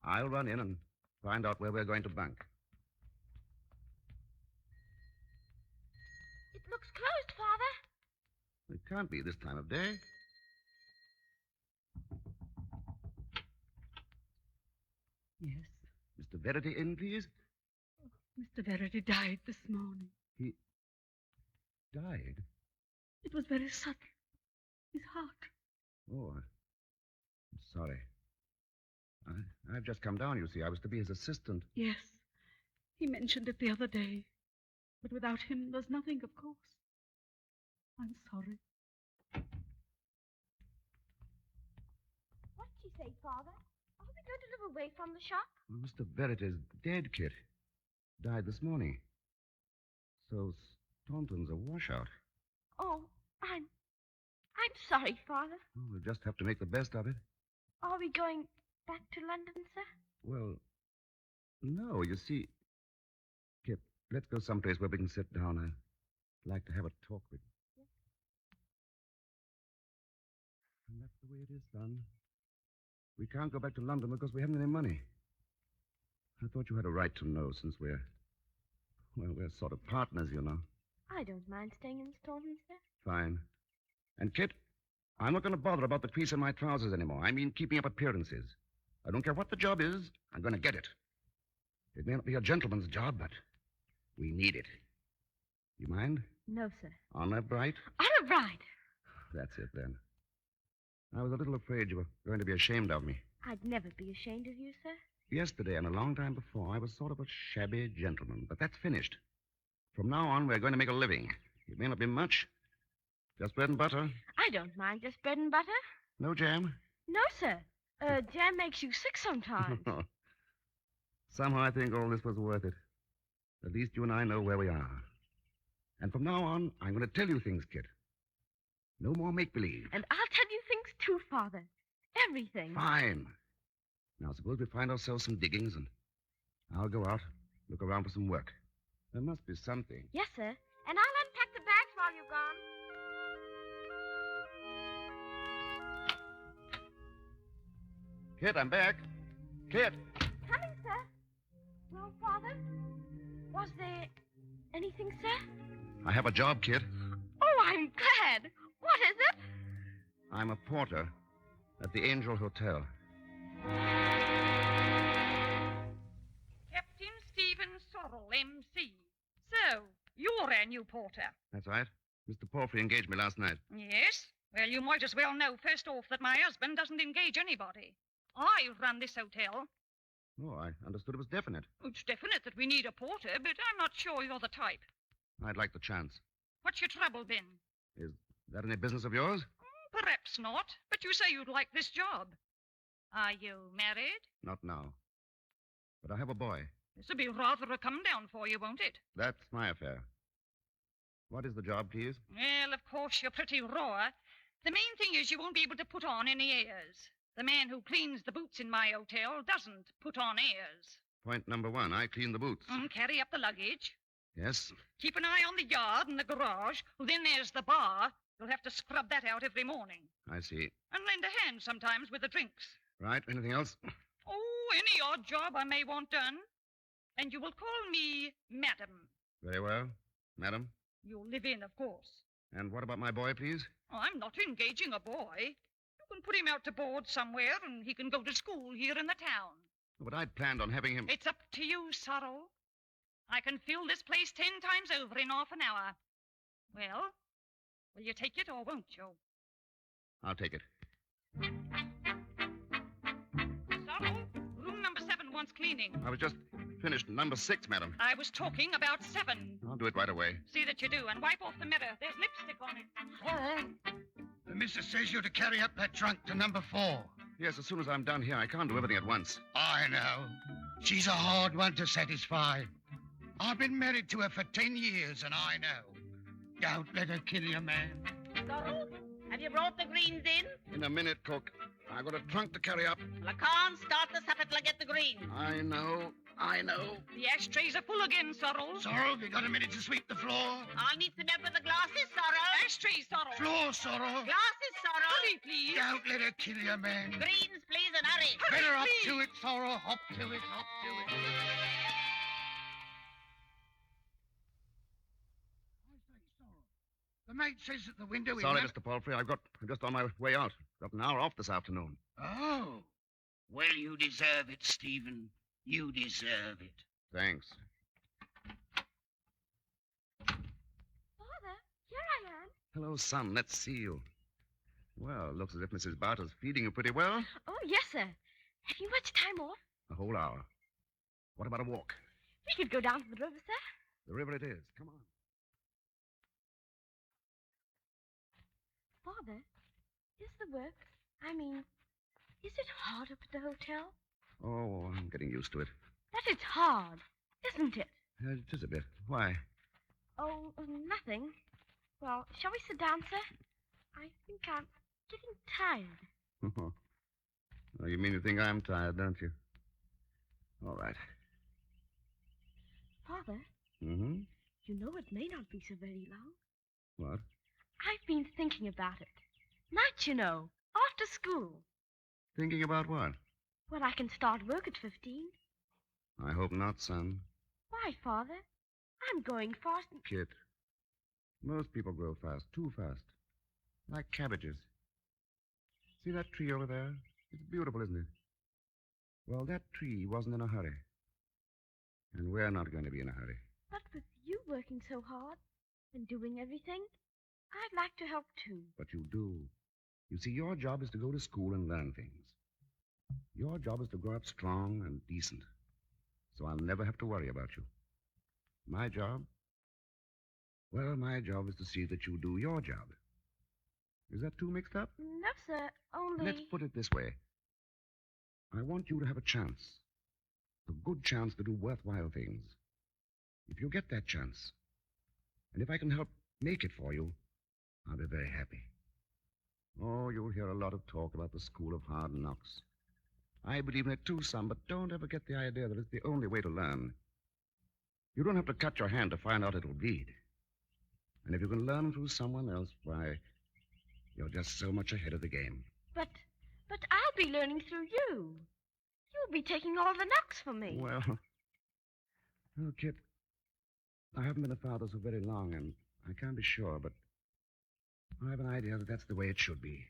I'll run in and find out where we're going to bunk. It looks closed, Father. It can't be this time of day. Yes. Mr. Verity in, please. Mr. Verity died this morning. He died? It was very sudden. His heart. Oh, I'm sorry. I've just come down, you see. I was to be his assistant. Yes. He mentioned it the other day. But without him, there's nothing, of course. I'm sorry. What did she say, Father? Are we going to live away from the shop? Well, Mr. Verity's dead, kid. Died this morning. So Staunton's a washout. Oh, I'm sorry, Father. Oh, we'll just have to make the best of it. Are we going back to London, sir? Well, no, you see... Kip, let's go someplace where we can sit down. I'd like to have a talk with you. Yes. And that's the way it is, son. We can't go back to London because we haven't any money. I thought you had a right to know since we're sort of partners, you know. I don't mind staying in the storeroom, sir. Fine. And, Kit, I'm not going to bother about the crease in my trousers anymore. I mean keeping up appearances. I don't care what the job is. I'm going to get it. It may not be a gentleman's job, but we need it. You mind? No, sir. Honor bright? Honor bright. That's it, then. I was a little afraid you were going to be ashamed of me. I'd never be ashamed of you, sir. Yesterday and a long time before, I was sort of a shabby gentleman, but that's finished. From now on, we're going to make a living. It may not be much. Just bread and butter. I don't mind just bread and butter. No jam? No, sir. Jam makes you sick sometimes. Somehow I think all this was worth it. At least you and I know where we are. And from now on, I'm going to tell you things, Kit. No more make-believe. And I'll tell you things too, Father. Everything. Fine. Now, suppose we find ourselves some diggings, and I'll go out, look around for some work. There must be something. Yes, sir. And I'll unpack the bags while you're gone. Kit, I'm back. Kit! Coming, sir. Well, Father, was there anything, sir? I have a job, Kit. Oh, I'm glad. What is it? I'm a porter at the Angel Hotel. Captain Stephen Sorrell, M.C. So, you're our new porter. That's right. Mr. Palfrey engaged me last night. Yes? Well, you might as well know first off that my husband doesn't engage anybody. I run this hotel. Oh, I understood it was definite. It's definite that we need a porter, but I'm not sure you're the type. I'd like the chance. What's your trouble been? Is that any business of yours? Perhaps not, but you say you'd like this job. Are you married? Not now. But I have a boy. This'll be rather a come-down for you, won't it? That's my affair. What is the job, please? Well, of course, you're pretty raw. The main thing is you won't be able to put on any airs. The man who cleans the boots in my hotel doesn't put on airs. Point number one, I clean the boots. Carry up the luggage. Yes? Keep an eye on the yard and the garage. Then there's the bar. You'll have to scrub that out every morning. I see. And lend a hand sometimes with the drinks. Right, anything else? Oh, any odd job I may want done. And you will call me Madam. Very well. Madam? You'll live in, of course. And what about my boy, please? Oh, I'm not engaging a boy. You can put him out to board somewhere, and he can go to school here in the town. But I'd planned on having him... It's up to you, Sorrel. I can fill this place 10 times over in half an hour. Well, will you take it or won't you? I'll take it. Sorrel, room number 7 wants cleaning. I was just finished number 6, madam. I was talking about 7. I'll do it right away. See that you do, and wipe off the mirror. There's lipstick on it. Sorrel, the missus says you're to carry up that trunk to number 4. Yes, as soon as I'm done here, I can't do everything at once. I know. She's a hard one to satisfy. I've been married to her for 10 years, and I know. Don't let her kill you, man. Sorrel, have you brought the greens in? In a minute, cook. I've got a trunk to carry up. Well, I can't start the supper till I get the greens. I know. The ashtrays are full again, Sorrel. Sorrel, have you got a minute to sweep the floor? I'll need some help with the glasses, Sorrel. Ashtrays, Sorrel. Floor, Sorrel. Glasses, Sorrel. Hurry, please. Don't let her kill you, man. Greens, please, and hurry. Better up please. to it, Sorrel. Hop to it, hop to it. I say, Sorrel, the maid says that the window is... Sorry, Mr. Palfrey. I'm just on my way out. Got an hour off this afternoon. Oh. Well, you deserve it, Stephen. You deserve it. Thanks. Father, here I am. Hello, son. Let's see you. Well, looks as if Mrs. Barter's feeding you pretty well. Oh, yes, sir. Have you much time off? A whole hour. What about a walk? We could go down to the river, sir. The river it is. Come on. Father, is the work, is it hard up at the hotel? Oh, I'm getting used to it. That is hard, isn't it? It is a bit. Why? Oh, nothing. Well, shall we sit down, sir? I think I'm getting tired. Oh, you mean you think I'm tired, don't you? All right. Father, Mm-hmm. you know it may not be so very long. What? I've been thinking about it. Night, you know, after school. Thinking about what? Well, I can start work at 15. I hope not, son. Why, Father? I'm going fast. Kit, most people grow fast, too fast. Like cabbages. See that tree over there? It's beautiful, isn't it? Well, that tree wasn't in a hurry. And we're not going to be in a hurry. But with you working so hard and doing everything, I'd like to help too. But you do. You see, your job is to go to school and learn things. Your job is to grow up strong and decent. So I'll never have to worry about you. My job? Well, my job is to see that you do your job. Is that too mixed up? No, sir. Only... Let's put it this way. I want you to have a chance. A good chance to do worthwhile things. If you get that chance, and if I can help make it for you, I'll be very happy. Oh, you'll hear a lot of talk about the school of hard knocks. I believe in it too, son, but don't ever get the idea that it's the only way to learn. You don't have to cut your hand to find out it'll bleed. And if you can learn through someone else, why, you're just so much ahead of the game. But I'll be learning through you. You'll be taking all the knocks for me. Well, Kit, I haven't been a father so very long, and I can't be sure, but I have an idea that that's the way it should be.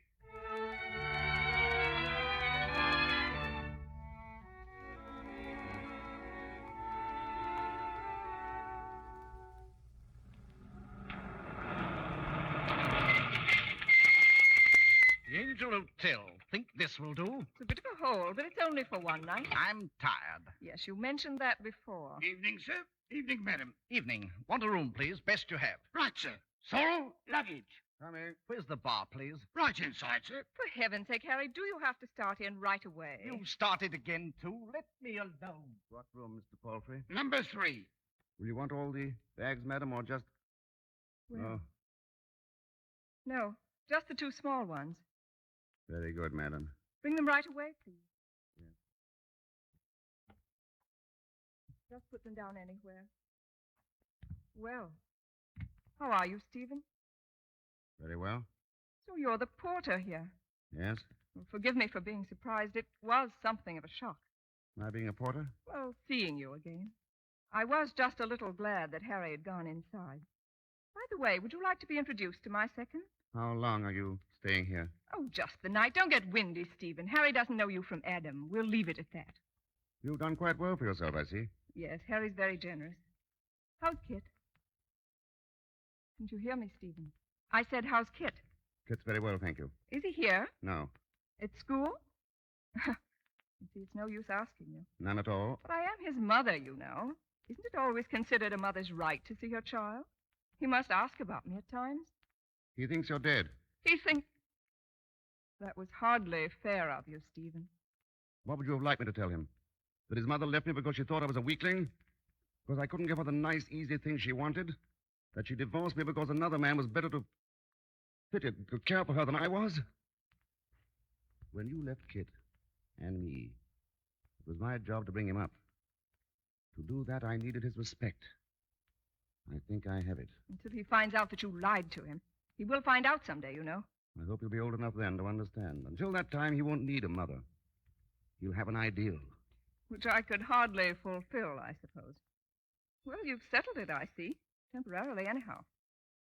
The Angel Hotel. Think this will do? It's a bit of a hole, but it's only for one night. I'm tired. Yes, you mentioned that before. Evening, sir. Evening, madam. Evening. Want a room, please. Best you have. Right, sir. Sorrel, luggage. Come in. Where's the bar, please? Right inside, sir. For heaven's sake, Harry, do you have to start in right away? You started again, too. Let me alone. What room, Mr. Palfrey? Number 3. Will you want all the bags, madam, or just... Well, no, just the 2 small ones. Very good, madam. Bring them right away, please. Yes. Just put them down anywhere. Well, how are you, Stephen? Very well. So you're the porter here. Yes? Well, forgive me for being surprised. It was something of a shock. My being a porter? Well, seeing you again. I was just a little glad that Harry had gone inside. By the way, would you like to be introduced to my second? How long are you staying here? Oh, just the night. Don't get windy, Stephen. Harry doesn't know you from Adam. We'll leave it at that. You've done quite well for yourself, I see. Yes, Harry's very generous. How's Kit? Didn't you hear me, Stephen? I said, how's Kit? Kit's very well, thank you. Is he here? No. At school? You see, it's no use asking you. None at all. But I am his mother, you know. Isn't it always considered a mother's right to see her child? He must ask about me at times. He thinks you're dead. He thinks... That was hardly fair of you, Stephen. What would you have liked me to tell him? That his mother left me because she thought I was a weakling? Because I couldn't give her the nice, easy things she wanted? That she divorced me because another man was better fitted to care for her than I was? When you left Kit and me, it was my job to bring him up. To do that, I needed his respect. I think I have it. Until he finds out that you lied to him. He will find out someday, you know. I hope he'll be old enough then to understand. Until that time, he won't need a mother. He'll have an ideal. Which I could hardly fulfill, I suppose. Well, you've settled it, I see. Temporarily, anyhow.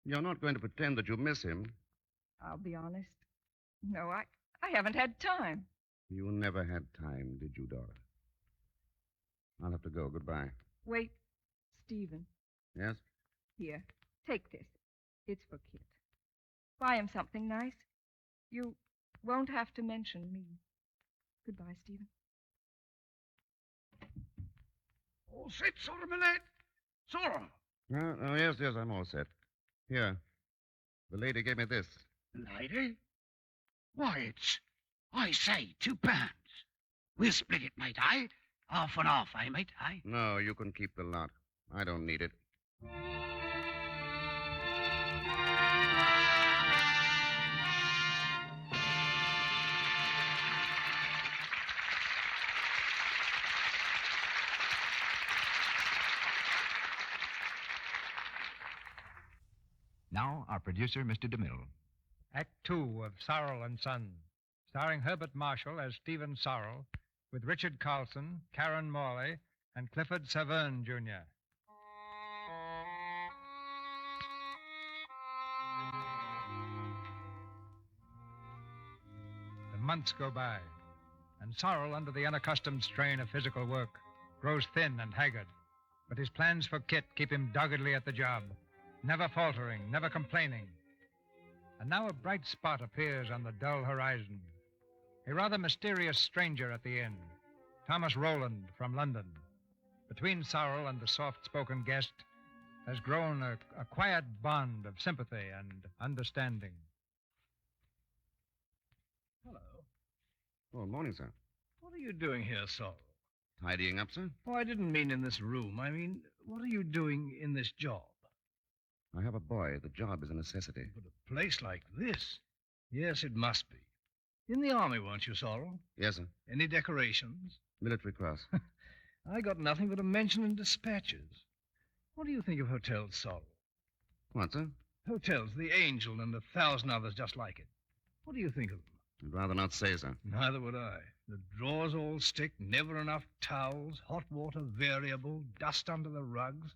You're not going to pretend that you miss him. I'll be honest. No, I haven't had time. You never had time, did you, Dora? I'll have to go. Goodbye. Wait, Stephen. Yes? Here, take this. It's for Kit. Buy him something nice. You won't have to mention me. Goodbye, Stephen. All set, Sorrel, my lad? Sorrel. Oh, yes, I'm all set. Here. The lady gave me this. Lady? Why, I say, £2. We'll split it, mate, eh? Half and half, eh, mate, eh? No, you can keep the lot. I don't need it. Now, our producer, Mr. DeMille. Act 2 of Sorrel and Son, starring Herbert Marshall as Stephen Sorrel, with Richard Carlson, Karen Morley, and Clifford Saverne, Jr. The months go by, and Sorrel, under the unaccustomed strain of physical work, grows thin and haggard. But his plans for Kit keep him doggedly at the job, never faltering, never complaining. And now a bright spot appears on the dull horizon. A rather mysterious stranger at the inn, Thomas Rowland from London. Between Sorrel and the soft-spoken guest has grown a quiet bond of sympathy and understanding. Hello. Oh, morning, sir. What are you doing here, Sorrel? Tidying up, sir? Oh, I didn't mean in this room. I mean, what are you doing in this job? I have a boy. The job is a necessity. But a place like this? Yes, it must be. In the army, weren't you, Sorrel? Yes, sir. Any decorations? Military Cross. I got nothing but a mention in dispatches. What do you think of hotels, Sorrel? What, sir? Hotels, the Angel and 1,000 others just like it. What do you think of them? I'd rather not say, sir. Neither would I. The drawers all stick, never enough towels, hot water variable, dust under the rugs.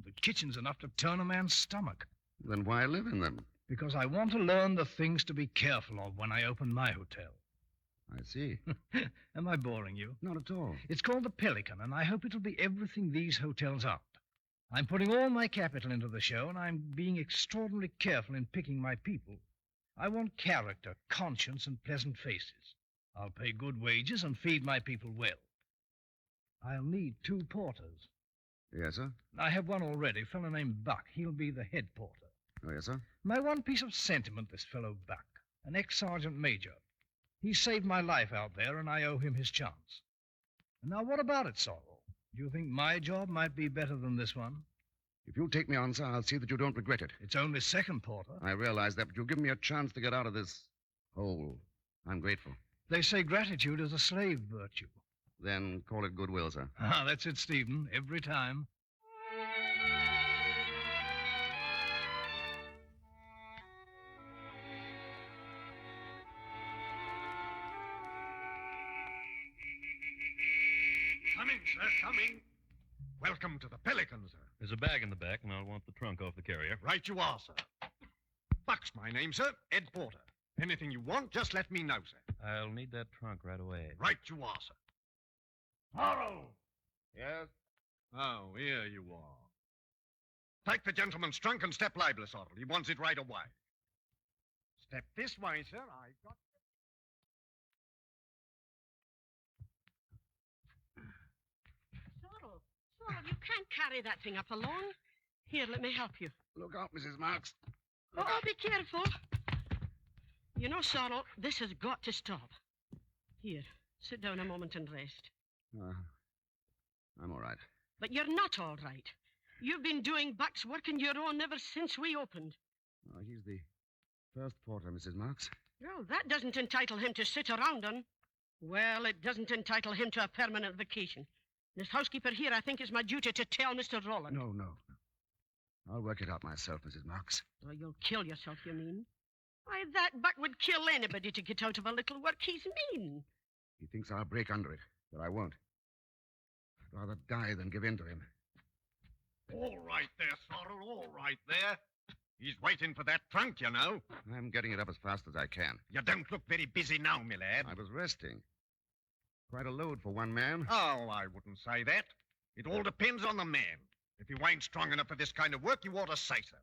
The kitchen's enough to turn a man's stomach. Then why live in them? Because I want to learn the things to be careful of when I open my hotel. I see. Am I boring you? Not at all. It's called the Pelican, and I hope it'll be everything these hotels aren't. I'm putting all my capital into the show, and I'm being extraordinarily careful in picking my people. I want character, conscience, and pleasant faces. I'll pay good wages and feed my people well. I'll need 2 porters. Yes, sir? I have one already, a fellow named Buck. He'll be the head porter. Oh, yes, sir? My one piece of sentiment, this fellow Buck, an ex-sergeant major. He saved my life out there, and I owe him his chance. Now, what about it, Sorrel? Do you think my job might be better than this one? If you'll take me on, sir, I'll see that you don't regret it. It's only second porter. I realize that, but you've given me a chance to get out of this hole. I'm grateful. They say gratitude is a slave virtue. Then call it goodwill, sir. Ah, that's it, Stephen. Every time. Coming, sir, coming. Welcome to the Pelican, sir. There's a bag in the back, and I'll want the trunk off the carrier. Right you are, sir. Buck's my name, sir. Ed Porter. Anything you want, just let me know, sir. I'll need that trunk right away. Right you are, sir. Harrow! Yes? Oh, here you are. Take the gentleman's trunk and step lively, Sorrel. He wants it right away. Step this way, sir. I got... Sorrel, you can't carry that thing up alone. Here, let me help you. Look out, Mrs. Marks. Oh, be careful. You know, Sorrel, this has got to stop. Here, sit down a moment and rest. I'm all right. But you're not all right. You've been doing Buck's work on your own ever since we opened. Oh, he's the first porter, Mrs. Marks. Well, that doesn't entitle him to sit around on. Well, it doesn't entitle him to a permanent vacation. This housekeeper here, I think, is my duty to tell Mr. Rowland. No. I'll work it out myself, Mrs. Marks. Oh, you'll kill yourself, you mean? Why, that Buck would kill anybody to get out of a little work he's mean. He thinks I'll break under it, but I won't. I'd rather die than give in to him. All right there, Sorrel, all right there. He's waiting for that trunk, you know. I'm getting it up as fast as I can. You don't look very busy now, my lad. I was resting. Quite a load for one man. Oh, I wouldn't say that. It all depends on the man. If you ain't strong enough for this kind of work, you ought to say so.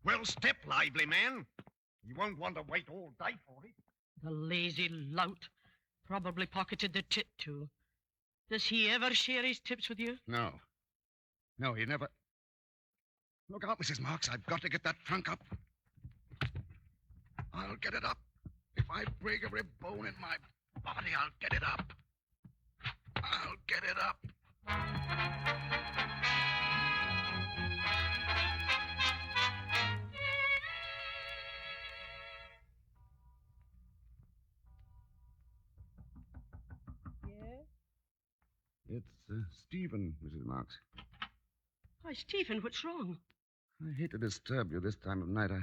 Well, step lively, man. You won't want to wait all day for it. The lazy lout. Probably pocketed the tip, too. Does he ever share his tips with you? No, he never... Look out, Mrs. Marks. I've got to get that trunk up. I'll get it up. If I break every bone in my body, I'll get it up. I'll get it up. It's Stephen, Mrs. Marks. Why, Stephen, what's wrong? I hate to disturb you this time of night. I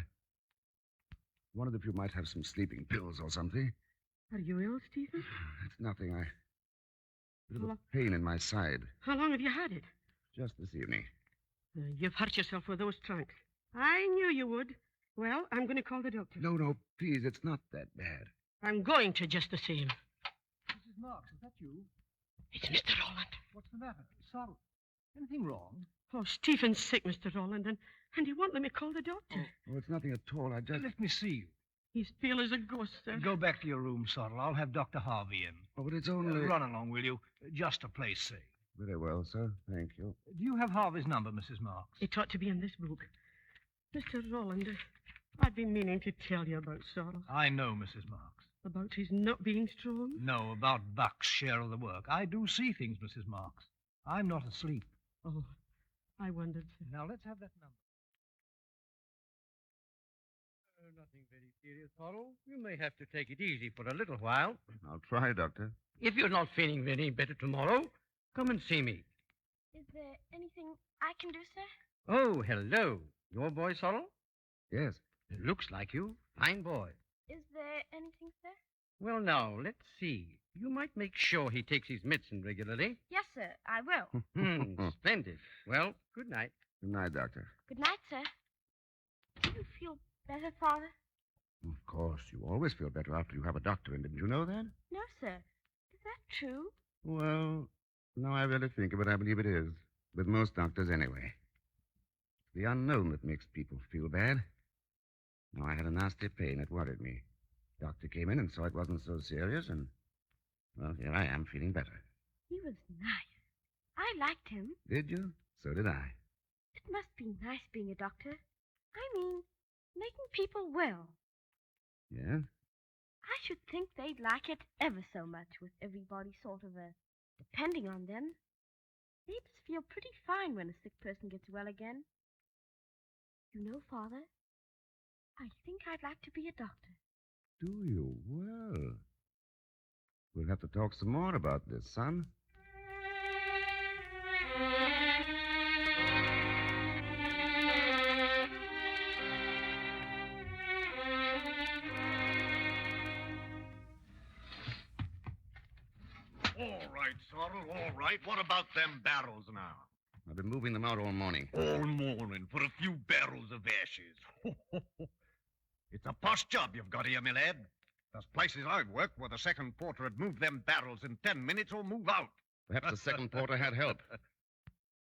wondered if you might have some sleeping pills or something. Are you ill, Stephen? It's nothing. bit of a pain in my side. How long have you had it? Just this evening. You've hurt yourself with those trunks. I knew you would. Well, I'm going to call the doctor. No, please, it's not that bad. I'm going to just the same. Mrs. Marks, is that you? It's Mr. Roland. What's the matter? Sorrow. Anything wrong? Oh, Stephen's sick, Mr. Roland, and he won't let me call the doctor. Oh, it's nothing at all. I just... Let me see you. He's pale as a ghost, sir. Go back to your room, Sorrel. I'll have Dr. Harvey in. Oh, but it's only... Run along, will you? Just to play safe. Very well, sir. Thank you. Do you have Harvey's number, Mrs. Marks? It ought to be in this book. Mr. Roland, I've been meaning to tell you about Sorrel. I know, Mrs. Marks. About his not being strong? No, about Buck's share of the work. I do see things, Mrs. Marks. I'm not asleep. Oh, I wondered, sir. Now, let's have that number. Nothing very serious, Sorrel. You may have to take it easy for a little while. I'll try, Doctor. If you're not feeling any better tomorrow, come and see me. Is there anything I can do, sir? Oh, hello. Your boy, Sorrel? Yes. Looks like you. Fine boy. Is there anything, sir? Well, now, let's see. You might make sure he takes his medicine regularly. Yes, sir, I will. Splendid. Well, good night. Good night, Doctor. Good night, sir. Do you feel better, Father? Of course, you always feel better after you have a doctor in. Didn't you know that? No, sir. Is that true? Well, now I really think of it, I believe it is. With most doctors, anyway. The unknown that makes people feel bad. Now, I had a nasty pain. It worried me. Doctor came in and saw it wasn't so serious, and, well, here I am feeling better. He was nice. I liked him. Did you? So did I. It must be nice being a doctor. I mean, making people well. Yeah? I should think they'd like it ever so much with everybody sort of depending on them. They just feel pretty fine when a sick person gets well again. You know, Father, I think I'd like to be a doctor. Do you? Well, we'll have to talk some more about this, son. All right, Sorrel, all right. What about them barrels now? I've been moving them out all morning. All morning for a few barrels of ashes. It's a posh job you've got here, my lad. There's places I've worked where the second porter had moved them barrels in 10 minutes or move out. Perhaps the second porter had help.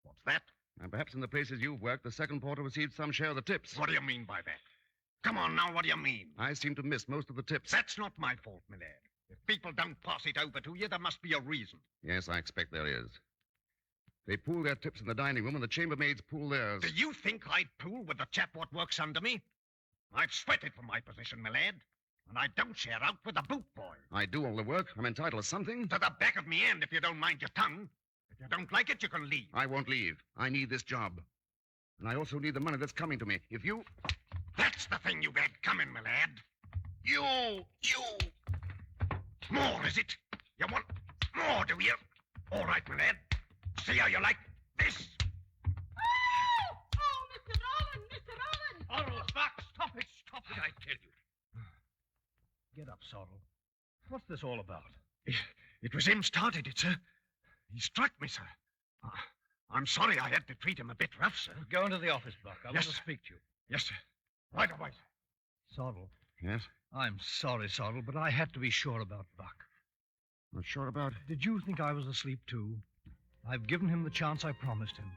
What's that? And perhaps in the places you've worked, the second porter received some share of the tips. What do you mean by that? Come on now, what do you mean? I seem to miss most of the tips. That's not my fault, my lad. If people don't pass it over to you, there must be a reason. Yes, I expect there is. They pool their tips in the dining room and the chambermaids pool theirs. Do you think I'd pool with the chap what works under me? I've sweated for my position, my lad. And I don't share out with the boot boy. I do all the work. I'm entitled to something. To the back of me hand, if you don't mind your tongue. If you don't like it, you can leave. I won't leave. I need this job. And I also need the money that's coming to me. If you... That's the thing you've had coming, my lad. You... More, is it? You want more, do you? All right, my lad. See how you like this. Oh, Mr. Roland, Mr. Roland! Sorrel, stop it, I tell you. Get up, Sorrel. What's this all about? It was him started it, sir. He struck me, sir. I'm sorry I had to treat him a bit rough, sir. Go into the office, Buck. I want to sir. speak to you. Yes, sir. Right away, sir. Sorrel. Yes? I'm sorry, Sorrel, but I had to be sure about Buck. Not sure about... Did you think I was asleep, too? I've given him the chance I promised him.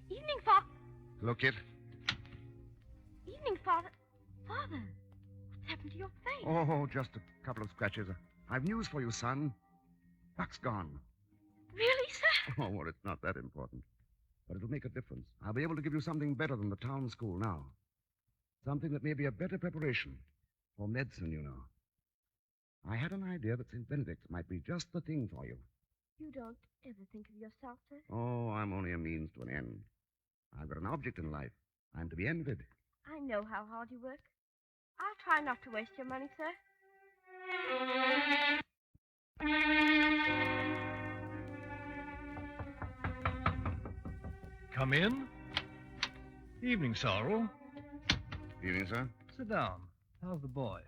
Evening, Father. Hello, kid. Evening, Father. Father, what's happened to your face? Oh, just a couple of scratches. I've news for you, son. Buck's gone. Really, sir? Oh, well, it's not that important. But it'll make a difference. I'll be able to give you something better than the town school now. Something that may be a better preparation for medicine, you know. I had an idea that St. Benedict's might be just the thing for you. You don't ever think of yourself, sir? Oh, I'm only a means to an end. I've got an object in life. I'm to be envied. I know how hard you work. I'll try not to waste your money, sir. Come in. Evening, Sorrel. Evening, sir. Sit down. How's the boy?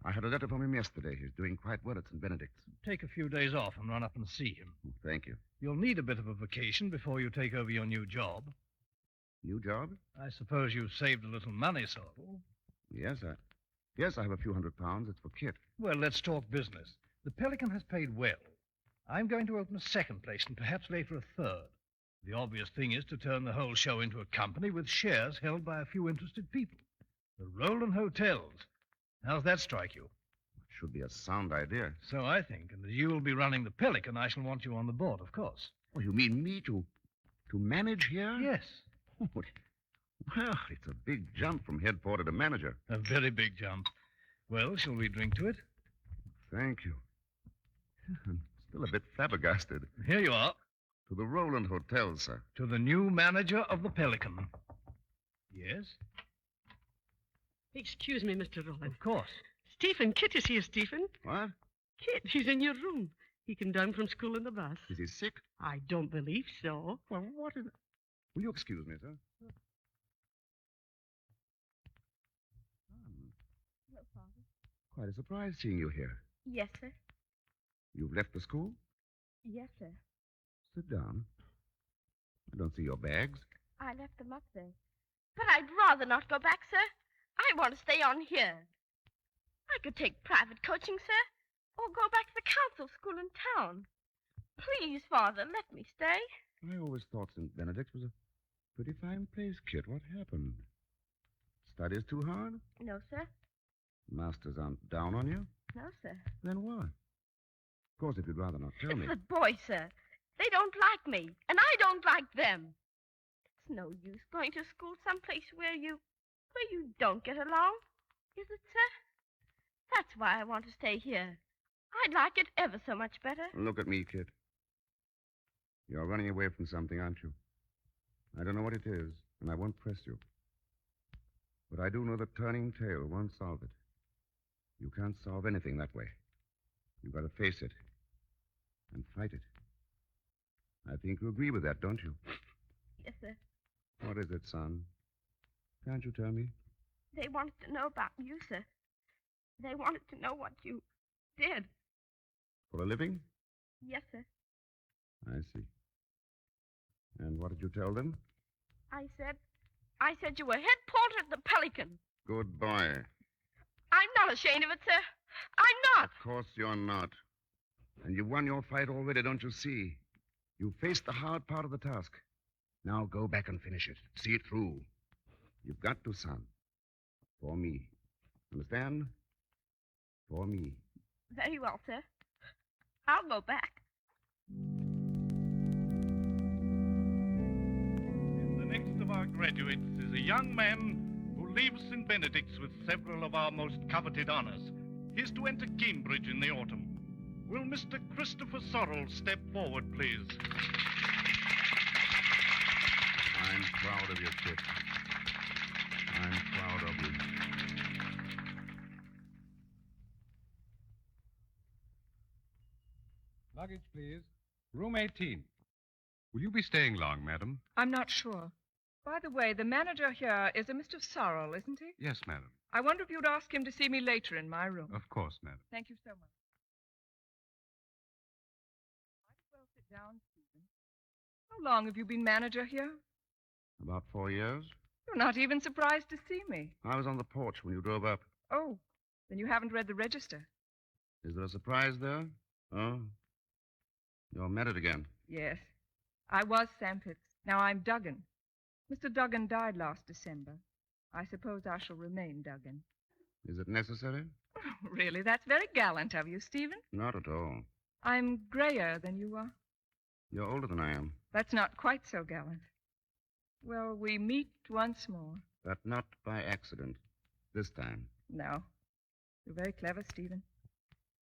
I had a letter from him yesterday. He's doing quite well at St. Benedict's. Take a few days off and run up and see him. Thank you. You'll need a bit of a vacation before you take over your new job. New job? I suppose you've saved a little money, Sorrel. Yes, I have a few £100. It's for Kit. Well, let's talk business. The Pelican has paid well. I'm going to open a second place and perhaps later a third. The obvious thing is to turn the whole show into a company with shares held by a few interested people. The Roland Hotels. How's that strike you? Should be a sound idea. So I think, and as you will be running the Pelican, I shall want you on the board, of course. Oh, you mean me to manage here? Yes. Well, it's a big jump from head porter to manager. A very big jump. Well, shall we drink to it? Thank you. I'm still a bit flabbergasted. Here you are. To the Roland Hotel, sir. To the new manager of the Pelican. Yes? Excuse me, Mr. Roland. Of course. Stephen, Kit is here, Stephen. What? Kit, he's in your room. He came down from school in the bus. Is he sick? I don't believe so. Well, what in... Will you excuse me, sir? Hello, Father. Quite a surprise seeing you here. Yes, sir. You've left the school? Yes, sir. Sit down. I don't see your bags. I left them up there. But I'd rather not go back, sir. I want to stay on here. I could take private coaching, sir, or go back to the council school in town. Please, Father, let me stay. I always thought St. Benedict's was a pretty fine place, Kit. What happened? Studies too hard? No, sir. Masters aren't down on you? No, sir. Then what? Of course, if you'd rather not tell me. It's the boys, sir. They don't like me, and I don't like them. It's no use going to school someplace where you don't get along, is it, sir? That's why I want to stay here. I'd like it ever so much better. Look at me, Kit. You're running away from something, aren't you? I don't know what it is, and I won't press you. But I do know that turning tail won't solve it. You can't solve anything that way. You've got to face it and fight it. I think you agree with that, don't you? Yes, sir. What is it, son? Can't you tell me? They wanted to know about you, sir. They wanted to know what you did. For a living? Yes, sir. I see. And what did you tell them? I said you were head porter at the Pelican. Good boy. I'm not ashamed of it, sir. I'm not. Of course you're not. And you've won your fight already, don't you see? You faced the hard part of the task. Now go back and finish it. See it through. You've got to, son. For me. Understand? For me. Very well, sir. I'll go back. The next of our graduates is a young man who leaves St. Benedict's with several of our most coveted honors. He's to enter Cambridge in the autumn. Will Mr. Christopher Sorrel step forward, please? I'm proud of you, Kit. I'm proud of you. Luggage, please. Room 18. Will you be staying long, madam? I'm not sure. By the way, the manager here is a Mr. Sorrel, isn't he? Yes, madam. I wonder if you'd ask him to see me later in my room. Of course, madam. Thank you so much. Might as well sit down, Stephen. How long have you been manager here? About 4 years. You're not even surprised to see me. I was on the porch when you drove up. Oh, then you haven't read the register. Is there a surprise there? Oh? You're married again. Yes. I was Sampits. Now I'm Duggan. Mr. Duggan died last December. I suppose I shall remain Duggan. Is it necessary? Really, that's very gallant of you, Stephen. Not at all. I'm grayer than you are. You're older than I am. That's not quite so gallant. Well, we meet once more. But not by accident. This time. No. You're very clever, Stephen.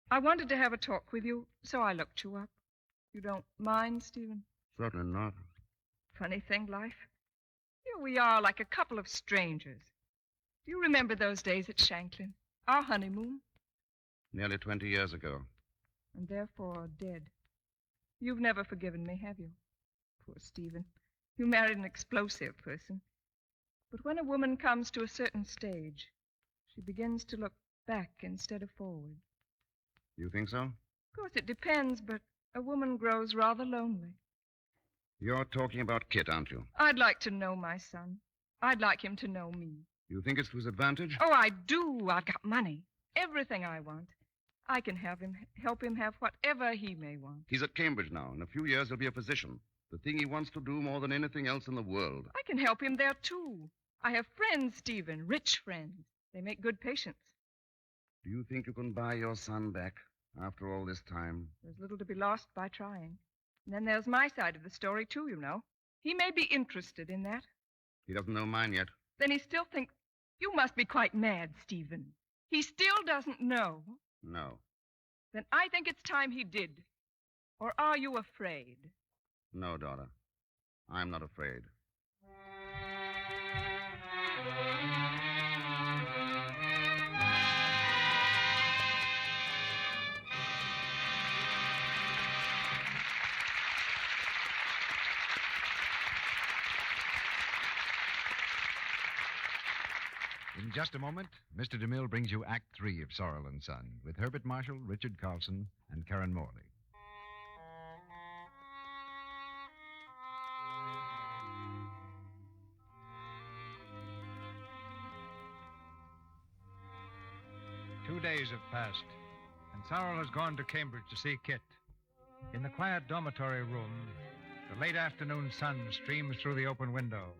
I wanted to have a talk with you, so I looked you up. You don't mind, Stephen? Certainly not. Funny thing, life. Here we are like a couple of strangers. Do you remember those days at Shanklin? Our honeymoon? Nearly 20 years ago. And therefore dead. You've never forgiven me, have you? Poor Stephen. You married an explosive person. But when a woman comes to a certain stage, She begins to look back instead of forward. You think so? Of course, it depends, but a woman grows rather lonely. You're talking about Kit, aren't you? I'd like to know my son. I'd like him to know me. You think it's to his advantage? Oh, I do. I've got money. Everything I want. I can help him have whatever he may want. He's at Cambridge now. In a few years, he'll be a physician. The thing he wants to do more than anything else in the world. I can help him there, too. I have friends, Stephen, rich friends. They make good patients. Do you think you can buy your son back after all this time? There's little to be lost by trying. And then there's my side of the story, too, you know. He may be interested in that. He doesn't know mine yet. Then he still thinks... You must be quite mad, Stephen. He still doesn't know. No. Then I think it's time he did. Or are you afraid? No, daughter. I'm not afraid. In just a moment, Mr. DeMille brings you Act 3 of Sorrel and Son with Herbert Marshall, Richard Carlson, and Karen Morley. Two days have passed, and Sorrel has gone to Cambridge to see Kit. In the quiet dormitory room, the late afternoon sun streams through the open window,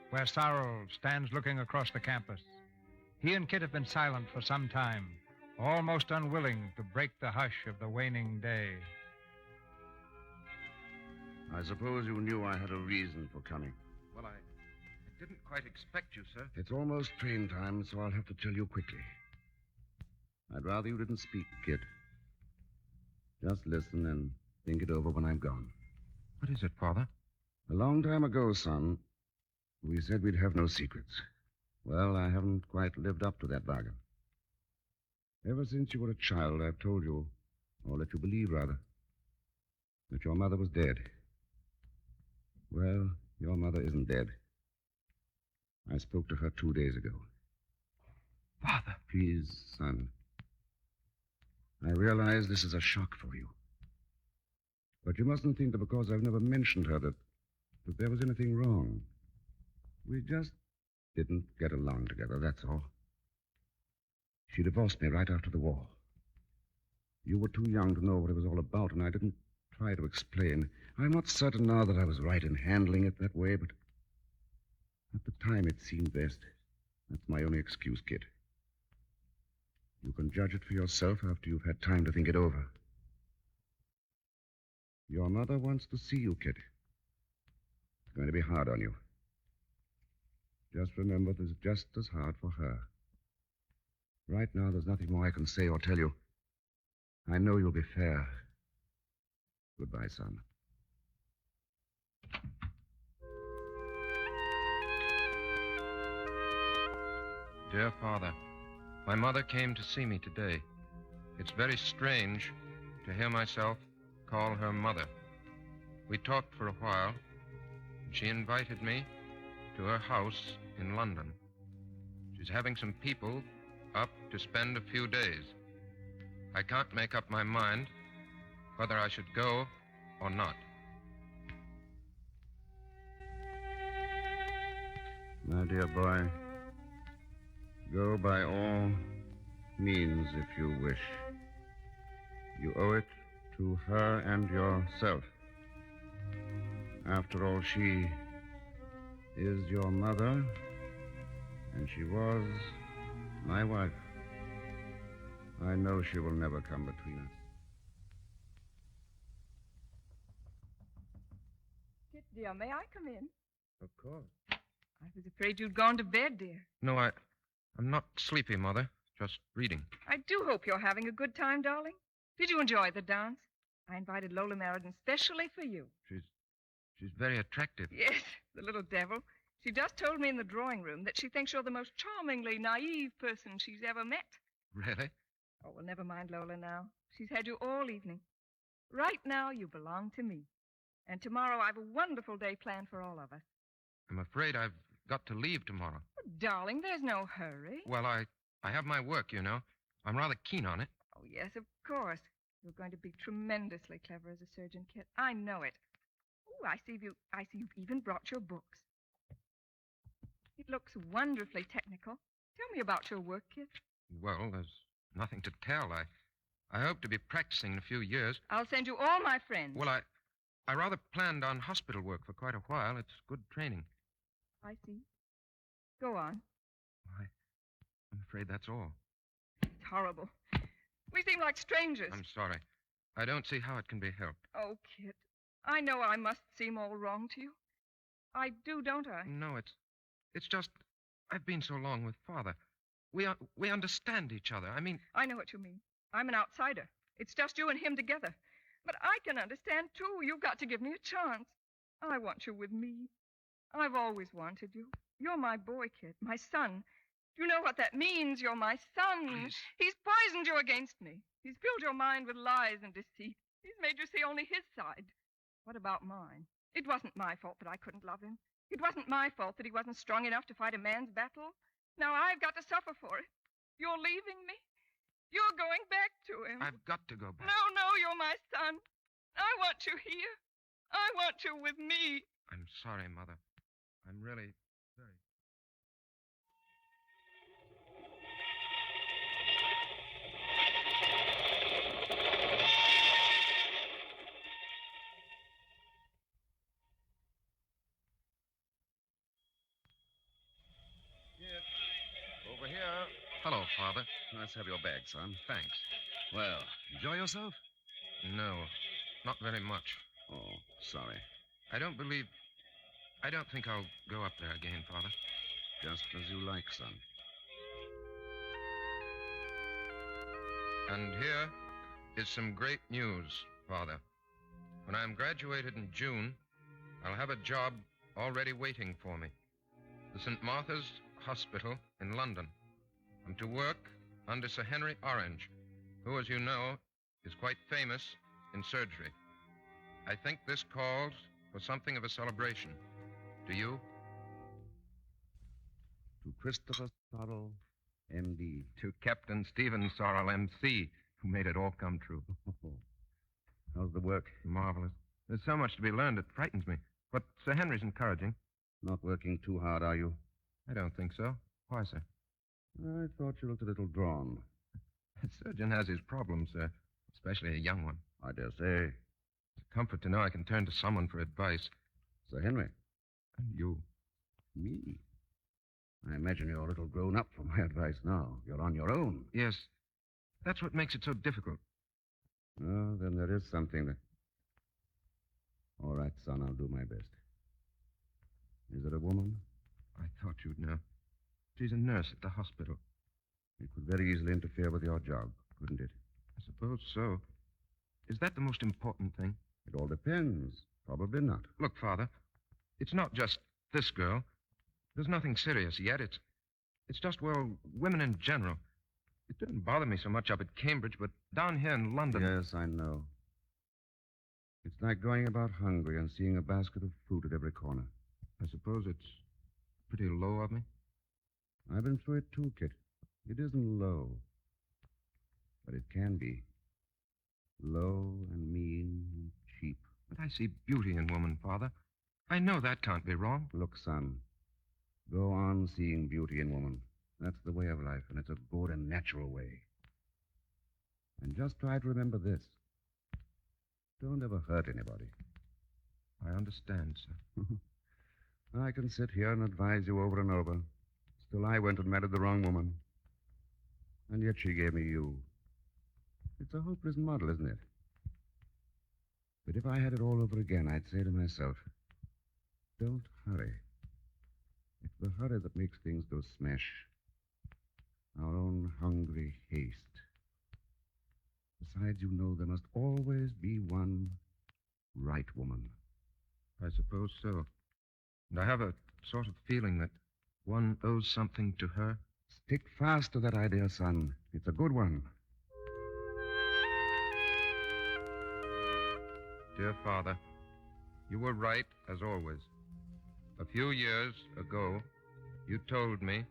where Sorrel stands looking across the campus. He and Kit have been silent for some time, almost unwilling to break the hush of the waning day. I suppose you knew I had a reason for coming. Well, I didn't quite expect you, sir. It's almost train time, so I'll have to tell you quickly. I'd rather you didn't speak, Kit. Just listen and think it over when I'm gone. What is it, Father? A long time ago, son, we said we'd have no secrets. Well, I haven't quite lived up to that bargain. Ever since you were a child, I've told you, or let you believe, rather, that your mother was dead. Well, your mother isn't dead. I spoke to her 2 days ago. Father. Please, son. I realize this is a shock for you. But you mustn't think that because I've never mentioned her that there was anything wrong. We just didn't get along together, that's all. She divorced me right after the war. You were too young to know what it was all about, and I didn't try to explain. I'm not certain now that I was right in handling it that way, but at the time it seemed best. That's my only excuse, kid. You can judge it for yourself after you've had time to think it over. Your mother wants to see you, kid. It's going to be hard on you. Just remember, this is just as hard for her. Right now, there's nothing more I can say or tell you. I know you'll be fair. Goodbye, son. Dear Father, my mother came to see me today. It's very strange to hear myself call her mother. We talked for a while, and she invited me to her house in London. She's having some people up to spend a few days. I can't make up my mind whether I should go or not. My dear boy, go by all means if you wish. You owe it to her and yourself. After all, she is your mother, and she was my wife. I know she will never come between us. Kit, dear, may I come in? Of course. I was afraid you'd gone to bed, dear. No, I'm not sleepy, Mother. Just reading. I do hope you're having a good time, darling. Did you enjoy the dance? I invited Lola Meriden specially for you. She's very attractive. Yes, the little devil. She just told me in the drawing room that she thinks you're the most charmingly naive person she's ever met. Really? Oh, well, never mind Lola now. She's had you all evening. Right now, you belong to me. And tomorrow, I've a wonderful day planned for all of us. I'm afraid I've got to leave tomorrow. Oh, darling, there's no hurry. Well, I I have my work, you know. I'm rather keen on it. Oh, yes, of course. You're going to be tremendously clever as a surgeon, Kit. I know it. Oh, I see you've even brought your books. It looks wonderfully technical. Tell me about your work, Kit. Well, there's nothing to tell. I hope to be practicing in a few years. I'll send you all my friends. Well, I rather planned on hospital work for quite a while. It's good training. I see. Go on. I'm afraid that's all. It's horrible. We seem like strangers. I'm sorry. I don't see how it can be helped. Oh, Kit, I know I must seem all wrong to you. I do, don't I? No, it's just I've been so long with Father. We understand each other. I mean... I know what you mean. I'm an outsider. It's just you and him together. But I can understand, too. You've got to give me a chance. I want you with me. I've always wanted you. You're my boy, Kit, my son. Do you know what that means? You're my son. Please. He's poisoned you against me. He's filled your mind with lies and deceit. He's made you see only his side. What about mine? It wasn't my fault that I couldn't love him. It wasn't my fault that he wasn't strong enough to fight a man's battle. Now I've got to suffer for it. You're leaving me. You're going back to him. I've got to go back. No, you're my son. I want you here. I want you with me. I'm sorry, Mother. I'm really very... Over here. Hello, Father. Let's have your bag, son. Thanks. Well, enjoy yourself? No, not very much. Oh, sorry. I don't think I'll go up there again, Father. Just as you like, son. And here is some great news, Father. When I'm graduated in June, I'll have a job already waiting for me. The St. Martha's Hospital in London. I'm to work under Sir Henry Orange, who, as you know, is quite famous in surgery. I think this calls for something of a celebration. Do you? To Christopher Sorrell, M.D. To Captain Stephen Sorrell, M.C., who made it all come true. How's the work? Marvelous. There's so much to be learned, it frightens me. But Sir Henry's encouraging. Not working too hard, are you? I don't think so. Why, sir? I thought you looked a little drawn. A surgeon has his problems, sir, especially a young one. I dare say. It's a comfort to know I can turn to someone for advice. Sir Henry. And you. Me? I imagine you're a little grown up for my advice now. You're on your own. Yes. That's what makes it so difficult. Oh, then there is something that... All right, son, I'll do my best. Is it a woman? I thought you'd know. She's a nurse at the hospital. It could very easily interfere with your job, couldn't it? I suppose so. Is that the most important thing? It all depends. Probably not. Look, Father, it's not just this girl. There's nothing serious yet. It's just, well, women in general. It didn't bother me so much up at Cambridge, but down here in London... Yes, I know. It's like going about hungry and seeing a basket of fruit at every corner. I suppose it's pretty low of me. I've been through it too, Kit. It isn't low. But it can be. Low and mean and cheap. But I see beauty in woman, Father. I know that can't be wrong. Look, son. Go on seeing beauty in woman. That's the way of life, and it's a good and natural way. And just try to remember this. Don't ever hurt anybody. I understand, sir. I can sit here and advise you over and over. Still, I went and married the wrong woman. And yet she gave me you. It's a hopeless muddle, isn't it? But if I had it all over again, I'd say to myself, don't hurry. It's the hurry that makes things go smash. Our own hungry haste. Besides, you know there must always be one right woman. I suppose so. And I have a sort of feeling that one owes something to her. Stick fast to that idea, son. It's a good one. Dear Father, you were right, as always. A few years ago, you told me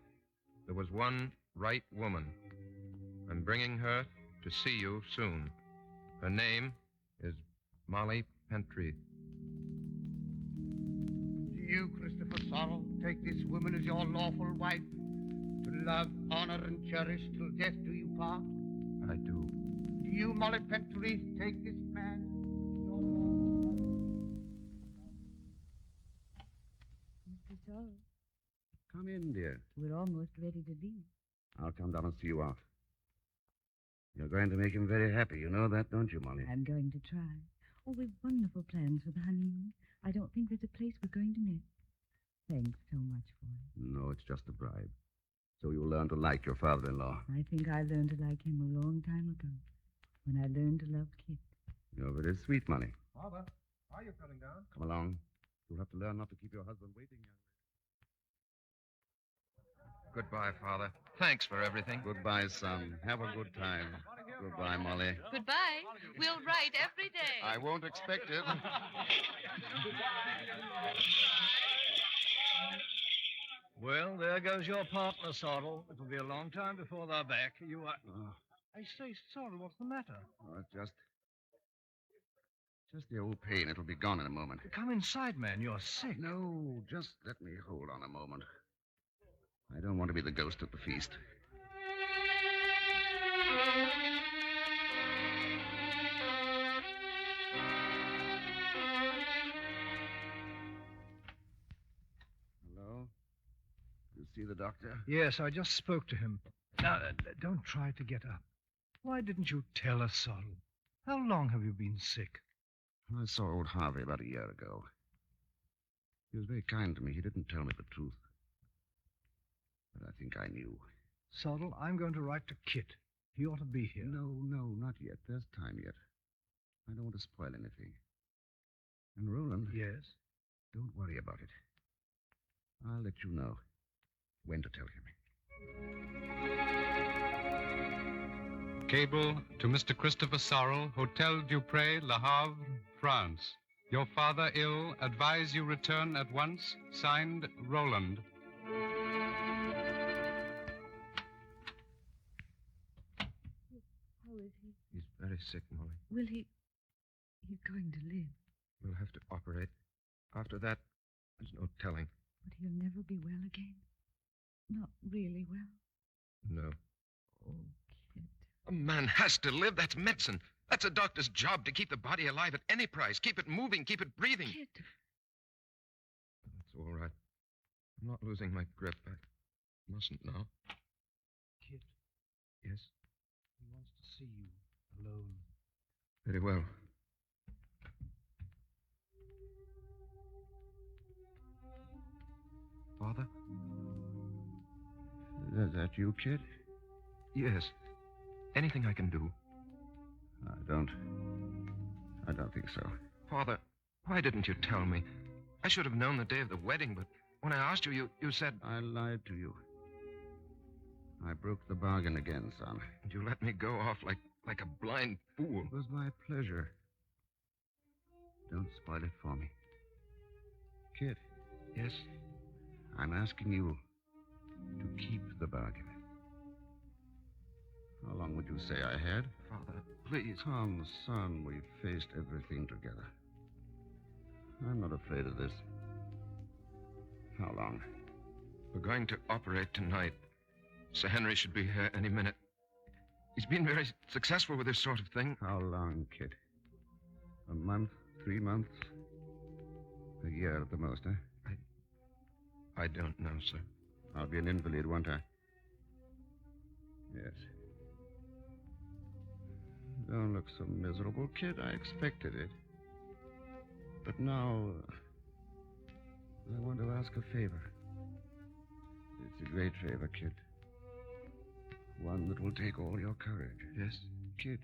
there was one right woman. I'm bringing her to see you soon. Her name is Molly Pentreath. Do you, Christopher Sorrel, take this woman as your lawful wife, to love, honor, and cherish till death do you part? I do. Do you, Molly Pentreath, take this man? Mr. Sorrel, Come in, dear. we're almost ready to leave. I'll come down and see you off. You're going to make him very happy. You know that, don't you, Molly? I'm going to try. Oh, we've wonderful plans for the honeymoon. I don't think there's a place we're going to miss. Thanks so much for it. No, it's just a bribe. So you'll learn to like your father-in-law. I think I learned to like him a long time ago, when I learned to love Kit. You're very sweet, Molly. Father, are you coming down? Come along. You'll have to learn not to keep your husband waiting, young lady. Goodbye, Father. Thanks for everything. Goodbye, son. Have a good time. Goodbye, Molly. Goodbye. We'll write every day. I won't expect it. Well, there goes your partner, Sorrel. It'll be a long time before they're back. You are... I say, Sorrel, what's the matter? Oh, just the old pain. It'll be gone in a moment. Come inside, man. You're sick. No, just let me hold on a moment. I don't want to be the ghost at the feast. Hello? You see the doctor? Yes, I just spoke to him. Now, don't try to get up. Why didn't you tell us, Sorrel? How long have you been sick? I saw old Harvey about a year ago. He was very kind to me. He didn't tell me the truth. But I think I knew. Sorrel, I'm going to write to Kit. He ought to be here. No, not yet. There's time yet. I don't want to spoil anything. And Roland... Yes? Don't worry about it. I'll let you know when to tell him. Cable to Mr. Christopher Sorrel, Hotel Dupré, Le Havre, France. Your father ill. Advise you return at once. Signed, Roland. How is he? He's very sick, Molly. Will he... He's going to live, We'll have to operate. After that, there's no telling. but he'll never be well again. Not really well. No. Oh, Kit. A man has to live. That's medicine. That's a doctor's job, to keep the body alive at any price. Keep it moving, keep it breathing. Kit. It's all right. I'm not losing my grip. I mustn't now. Kit, Yes? he wants to see you alone. Very well. Father? Is that you, kid? Yes. Anything I can do? I don't think so. Father, why didn't you tell me? I should have known the day of the wedding, but when I asked you, you said... I lied to you. I broke the bargain again, son. And you let me go off like a blind fool. It was my pleasure. Don't spoil it for me. Kid. Yes? I'm asking you to keep the bargain. How long would you say I had? Father, please. Come, son, we've faced everything together. I'm not afraid of this. How long? We're going to operate tonight. Sir Henry should be here any minute. He's been very successful with this sort of thing. How long, kid? A month? 3 months? A year at the most, eh? I don't know, sir. I'll be an invalid, won't I? Yes. Don't look so miserable, kid. I expected it. But now, I want to ask a favor. It's a great favor, kid. One that will take all your courage. Yes? Kid,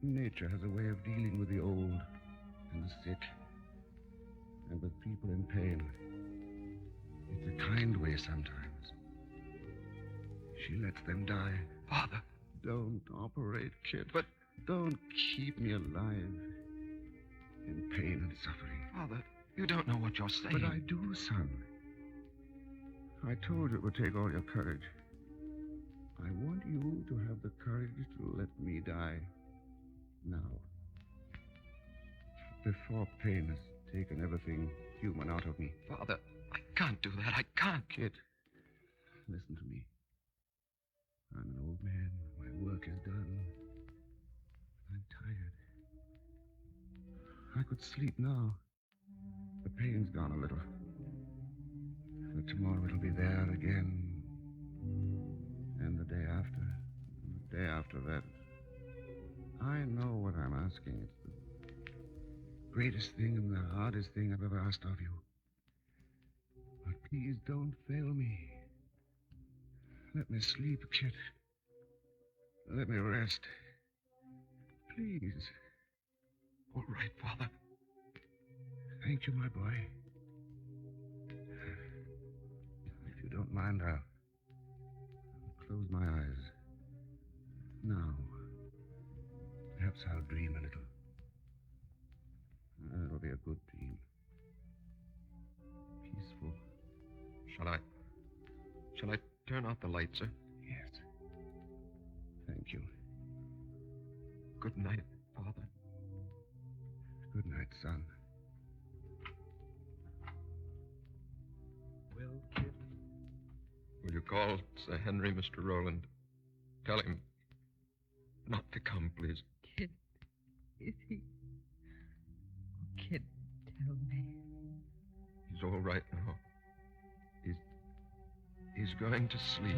nature has a way of dealing with the old and the sick and with people in pain. It's a kind way sometimes. She lets them die. Father. Don't operate, kid. But... Don't keep me alive in pain and suffering. Father, you don't know what you're saying. But I do, son. I told you it would take all your courage. I want you to have the courage to let me die now. Before pain has taken everything human out of me. Father, I can't do that. I can't. Kid, listen to me. I'm an old man. My work is done. I'm tired. I could sleep now. The pain's gone a little. But tomorrow it'll be there again. And the day after. And the day after that. I know what I'm asking. It's the greatest thing and the hardest thing I've ever asked of you. But please don't fail me. Let me sleep, kid. Let me rest. Please. All right, Father. Thank you, my boy. If you don't mind, I'll close my eyes. Now. Perhaps I'll dream a little. It'll be a good dream. Peaceful. Shall I turn out the light, sir? Yes. Thank you. Good night, Father. Good night, son. Will you call Sir Henry, Mr. Rowland? Tell him not to come, please. Kid, is he? Oh, Kid, tell me. He's all right now. He's going to sleep.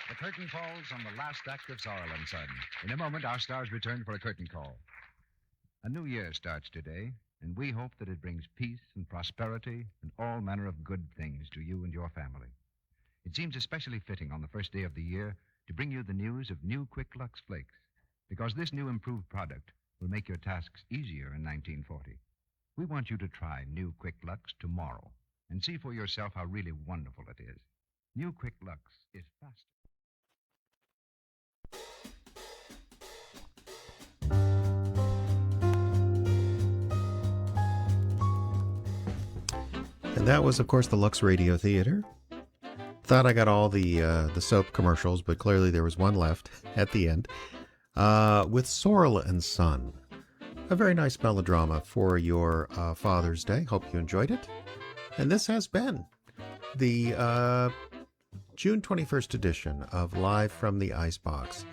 The curtain falls on the last act of Sorrel and Son. In a moment, our stars return for a curtain call. A new year starts today, and we hope that it brings peace and prosperity and all manner of good things to you and your family. It seems especially fitting on the first day of the year to bring you the news of new Quick Lux Flakes, because this new improved product will make your tasks easier in 1940. We want you to try new Quick Lux tomorrow and see for yourself how really wonderful it is. New Quick Lux is faster. And that was, of course, the Lux Radio Theater. Thought I got all the soap commercials, but clearly there was one left at the end. With Sorrel and Son. A very nice melodrama for your Father's Day. Hope you enjoyed it. And this has been the June 21st edition of Live from the Icebox.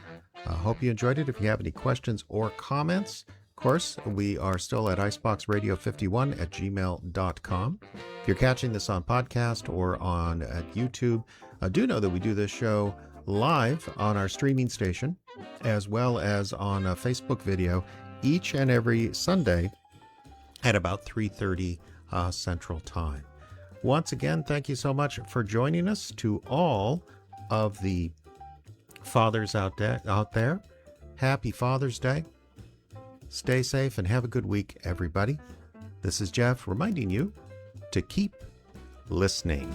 Hope you enjoyed it. If you have any questions or comments, of course, we are still at iceboxradio51@gmail.com. If you're catching this on podcast or on at YouTube, do know that we do this show live on our streaming station, as well as on a Facebook video each and every Sunday at about 3:30 Central Time. Once again, thank you so much for joining us. To all of the fathers out there, happy Father's Day. Stay safe and have a good week, everybody. This is Jeff reminding you to keep listening.